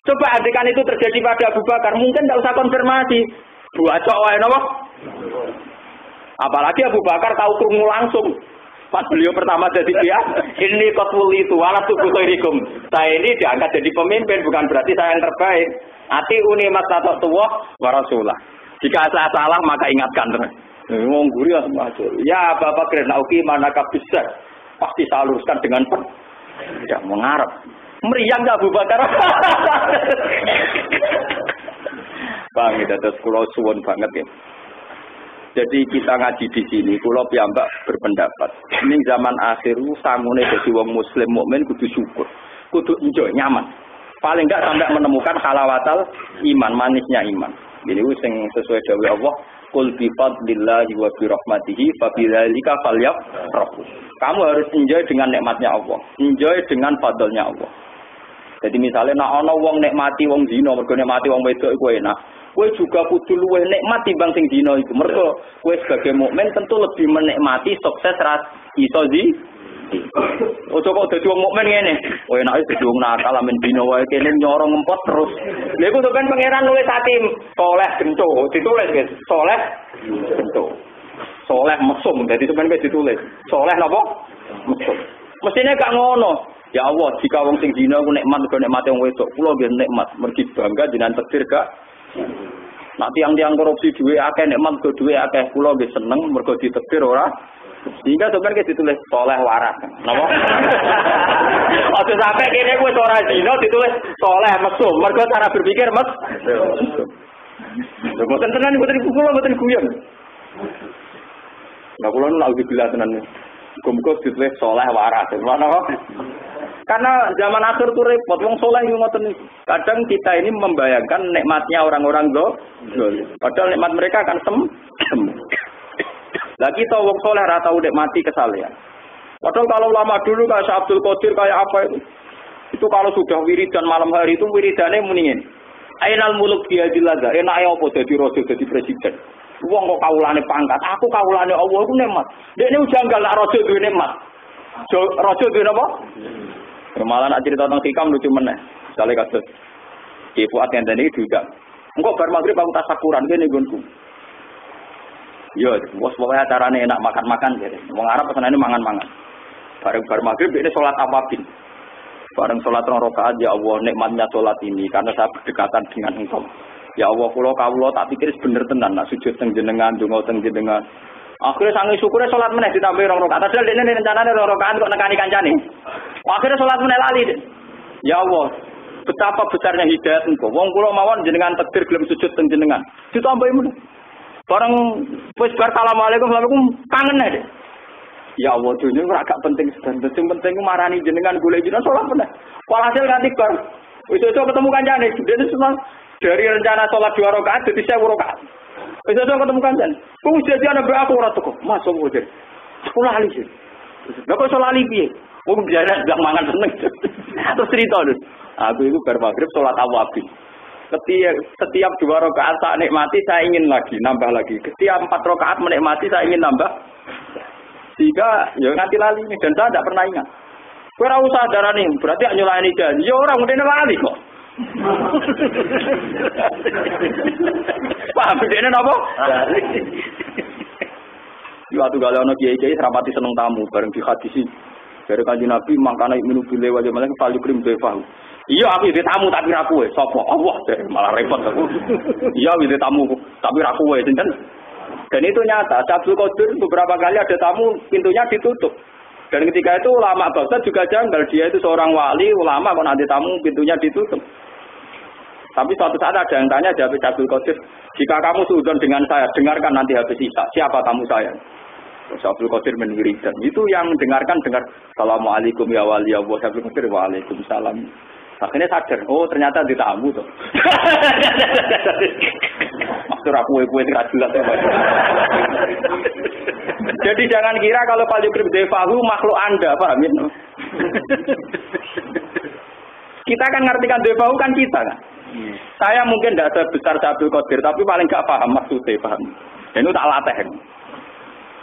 Coba andikan itu terjadi pada Abu Bakar, mungkin tidak usah konfirmasi. Buacok wae napa? Apalagi Abu Bakar tahu krungu langsung. Pas beliau pertama jadi dia, ini kotwul itu, walau tubuh khairikum. Saya ini diangkat jadi pemimpin, bukan berarti saya yang terbaik. Ati uni mastato tuwah warasulah. Jika saya salah maka ingatkan terus. Ngongguri ya semua. Ya Bapak Kren Nauki manakah bisa? Pasti saya luruskan dengan ya mengarap. Meriang ya Abu Bakar. Bang, itu terus kulo suwun banget ya. Jadi kita ngaji di sini, kula piyambak berpendapat. Ini zaman akhir samune dadi wong muslim mukmin kudu syukur. Kudu enjoy nyaman. Paling enggak sampai menemukan halawatal iman, manisnya iman. Ini sing sesuai dawuh Allah, qul bi fadlillahi wa bi rahmatihi fa bidzalika falyafrahu. Kamu harus enjoy dengan nikmatnya Allah, enjoy dengan fadlnya Allah. Jadi misalnya nek ana wong nikmati wong zina, mergo nikmati wong wedok iku enak. Kowe juga kudu luwih nikmat timbang sing dina iku. Mergo kowe sebagai mukmin tentu lebih menikmati sukses ras iso Ojo kok dadi wong mukmin ngene. Oh enake dadi wong nakal amen dina wae kene nyorong ngempot terus. Lha iku sampean pangeran nulis ati soleh gento, ditulis guys. Soleh gento. Soleh mesum dadi sampean wis ditulis. Soleh napa? Mesum. Mestine gak ngono. Ya Allah, jika wong sing dina ku nikmat kok nikmate wong wedok, kula nggih nikmat mergi bangga jenengan takdir gak. Nak tiang-tiang korupsi duwe akeh nikmat go duwe akeh, kula nggih seneng mergo ditakdir ora. Sehingga sebenarnya ditulis soleh waras. Napa? Ojo sampe kene wis ora dina ditulis soleh mesum. Mergo cara berpikir mesum. Lha mboten tenan mboten kula mboten guyon. Lah kula nak dibilang tenan. Muga-muga ditulis soleh waras. Mana kok? Karena zaman akhir itu repot, wong soleh itu ngoten niku. Kadang kita ini membayangkan nikmatnya orang-orang zalim. Padahal nikmat mereka akan semu. Lah kita wong soleh ora tau nikmati kesalehan. Padahal kalau lama dulu kayak Abdul Qadir kayak apa itu kalau sudah wiridan malam hari itu wiridane muni ngene. Ainal muluk biadillah, enake apa dadi raja dadi presiden. Wong kok kawulane pangkat, aku kawulane Allah iku nikmat. Dekne janggal nek raja duwe nikmat. Raja duwe napa? Malah nak cerita tentang hikam lucu meneh. Misale kados Ibu Atian tadi juga. Engko bar magrib aku tasakuran kene nggonku. Yo, bos pokoke acarane enak makan-makan gitu. Wong Arab pesenane mangan-mangan. Bareng bar magrib ini salat awabin. Bareng salat 2 rakaat ya Allah nikmatnya salat ini karena saya berdekatan dengan Engkau. Ya Allah kula tak pikir bener tenan nak sujud teng jenengan, donga teng jenengan. Akhirnya sangi syukurnya sholat meneh ditambah 2 rakaat. Padahal dene rencanane 2 rakaat kok nekani kancane. Akhirnya sholat meneh lali. Ya Allah, betapa besarnya hidayat Engkau. Wong kula mawon jenengan takdir gelem sujud teng jenengan. Ditambahi meneh. Bareng wis bar asalamualaikum kangen ae. Ya Allah, dunya ora gak penting sedanten. Sing penting ku marani jenengan golek jenengan sholat meneh. Walhasil nganti bar. Wis ketemu kancane. Dene dari rencana sholat 2 rakaat dadi 1000 rakaat. Wis ketemu kancan. Ku janjian ambek aku ora teko. Mas opo iki? Aku lali sih. Lah kok iso lali piye? Wong biasa ndak mangan seneng. Terus cerita lho. Aku iku bar magrib salat awabin. Setiap 2 rakaat tak nikmati saya ingin lagi nambah lagi. Setiap 4 rakaat menikmati saya ingin nambah. Sehingga ya nganti lali dan saya tidak pernah ingat. Kowe ora usah darani berarti nyolani janji. Ya ora mudene lali kok. Paham bedanya napa? Yo atu gale ana kiai-kiai serapati seneng tamu bareng di hadis dari Kanjeng Nabi mangkana minum bile wajah malah paling krim defahu. Iya aku iki tamu tapi ra kowe. Sapa? Allah malah repot aku. Iya iki tamu tapi ra kowe sinten? Dan itu nyata, Abdul Qadir beberapa kali ada tamu pintunya ditutup. Dan ketika itu ulama Baghdad juga janggal, dia itu seorang wali, ulama kok nanti tamu pintunya ditutup. Tapi suatu saat ada yang tanya jawab Abdul Qadir, jika kamu suudzon dengan saya, dengarkan nanti habis Isya, siapa tamu saya? Terus Abdul Qadir menwiridan. Itu yang dengarkan dengar, Assalamualaikum ya wali Allah, Abdul Qadir, waalaikumsalam. Akhirnya sadar, oh ternyata di tamu tuh. Maksud aku kue tidak jelas ya. Jadi jangan kira kalau Pak Yukrim defahu makhluk Anda, paham ya? Kita kan ngartikan defahu kan kita kan. Saya mungkin tidak sebesar Abdul Qadir, tapi paling gak paham maksudnya, paham. Dan itu tak latih.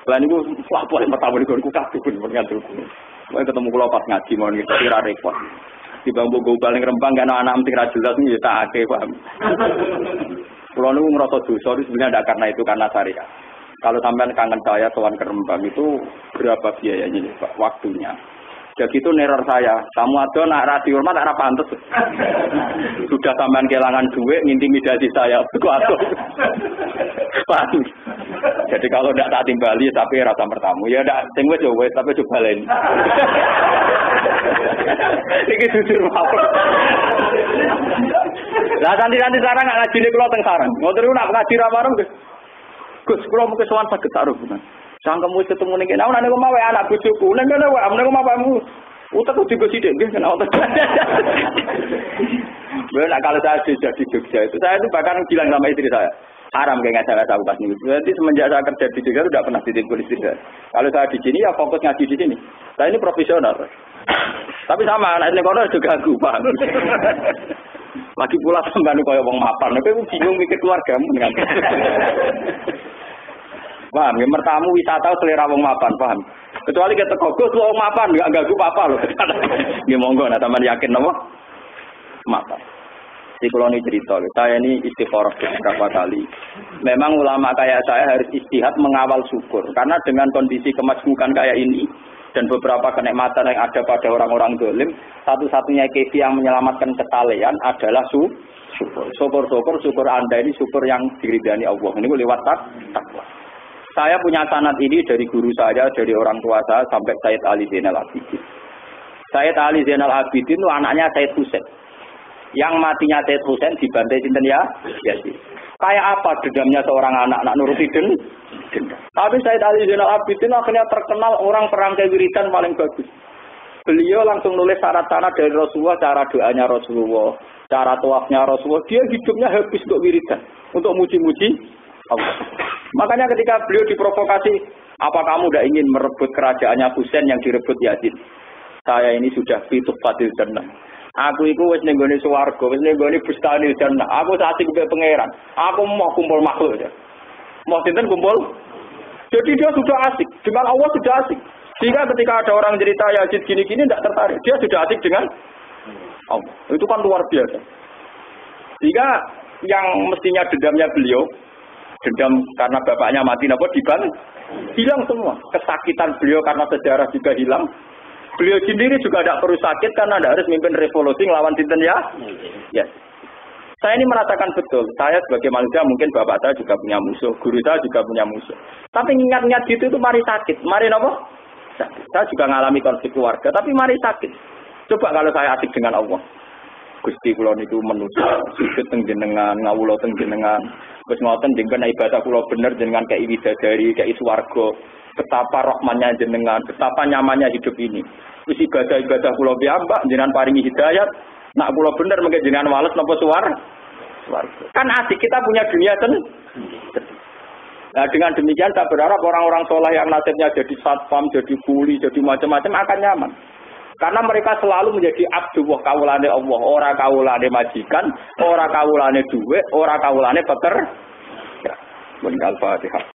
Selain itu, wah boleh pertama di gorku kabeh pun mengatur. Mau ketemu kula pas ngaji mau kira repot. Di bambu gobal yang rempang kan anak mesti ra jelas ya tak akeh, paham. Kula niku ngrasa dosa itu sebenarnya tidak karena itu, karena syariat. Kalau sampean kangen saya sowan ke Rembang itu berapa biayanya nih Pak, waktunya. Jadi itu neror saya. Kamu ada nak rati hormat tak pantes. Sudah sampean kehilangan duit ngintimidasi saya. Kuat. Paham. Jadi kalau tidak tak timbali tapi rasa bertamu. Ya ndak sing wis yo wis tapi coba lain. Iki jujur apa? Lah nanti sarang nak ngaji nek kula teng sarang. Ngoten niku nak ngaji ra marem Gus kula mungkin sowan saged taruh bukan. Sangkemu ketemu ning kene ana niku mawe anak bojoku. Ning kene wae amene bapakmu. Utek juga sithik nggih kena otak. Benar kalau saya jadi Jogja itu saya itu bahkan bilang sama istri saya haram kayak ngajak saya pas nih. Berarti semenjak saya kerja di Jogja sudah pernah titip polisi saya. Kalau saya di sini ya fokus ngaji di sini. Saya ini profesional. Tapi sama anak ini kono juga ganggu paham. Lagi pula sampean koyo wong mapan, kowe bingung mikir keluargamu dengan. Paham? Ya mertamu wisata selera wong mapan, paham? Kecuali kita kok wong mapan enggak ganggu apa loh. Nggih monggo nek sampean yakin napa? Mapan. Di kalau ini cerita, saya ini istikharah beberapa kali. Memang ulama kayak saya harus istihad mengawal syukur. Karena dengan kondisi kemajmukan kayak ini, dan beberapa kenikmatan yang ada pada orang-orang dolim, satu-satunya kefi yang menyelamatkan ketalean adalah syukur. Syukur Anda ini syukur yang diridani Allah. Ini lewat takwa. Saya punya sanad ini dari guru saya, dari orang tua saya, sampai Sayyid Ali Zainal Abidin. Sayyid Ali Zainal Abidin itu anaknya Sayyid Husain. Yang matinya Sayyid Husain dibantai sinten ya? Yazid. Kayak apa dendamnya seorang anak nuruti dendam. Tapi Sayyid Ali Zainal Abidin akhirnya terkenal orang perangkai wiridan paling bagus. Beliau langsung nulis syarat-syarat dari Rasulullah, cara doanya Rasulullah, cara tawafnya Rasulullah. Dia hidupnya habis untuk wiridan, untuk muji-muji Allah. Makanya ketika beliau diprovokasi, apa kamu tidak ingin merebut kerajaannya Husain yang direbut Yazid? Saya ini sudah fituh fadil jannah. Aku iku wis ning gone swarga, wis ning gone bustani jannah. Aku asik mbek pangeran. Aku mau kumpul makhluk aja. Mau sinten kumpul? Jadi dia sudah asik, dengan Allah sudah asik. Sehingga ketika ada orang cerita Yazid gini-gini tidak tertarik. Dia sudah asik dengan Allah. Itu kan luar biasa. Sehingga yang mestinya dendamnya beliau, dendam karena bapaknya mati napa diban, hilang semua. Kesakitan beliau karena sejarah juga hilang. Beliau sendiri juga tidak perlu sakit karena tidak harus mimpin revolusi ngelawan sinten ya. Yes. Saya ini merasakan betul. Saya sebagai manusia mungkin bapak saya juga punya musuh, guru saya juga punya musuh. Tapi ingat-ingat gitu itu mari sakit, mari apa? Sakit. Saya juga mengalami konflik keluarga, tapi mari sakit. Coba kalau saya asik dengan Allah. Gusti kula niku manusia, sujud teng jenengan, ngawula teng jenengan. Wis ngoten jenengan ibadah kula bener jenengan kei widadari, kei swarga. Betapa rahmannya jenengan, betapa nyamannya hidup ini. Wis ibadah-ibadah kula piyambak jenengan paringi hidayat. Nak kula bener mengke jenengan wales napa swarga. Kan asik kita punya dunia Nah dengan demikian saya berharap orang-orang soleh yang nasibnya jadi satpam, jadi kuli, jadi macam-macam akan nyaman. Karena mereka selalu menjadi abduwah kawulane Allah, ora kawulane majikan, ora kawulane duit, ora kawulane pekerja. Al-Fatihah.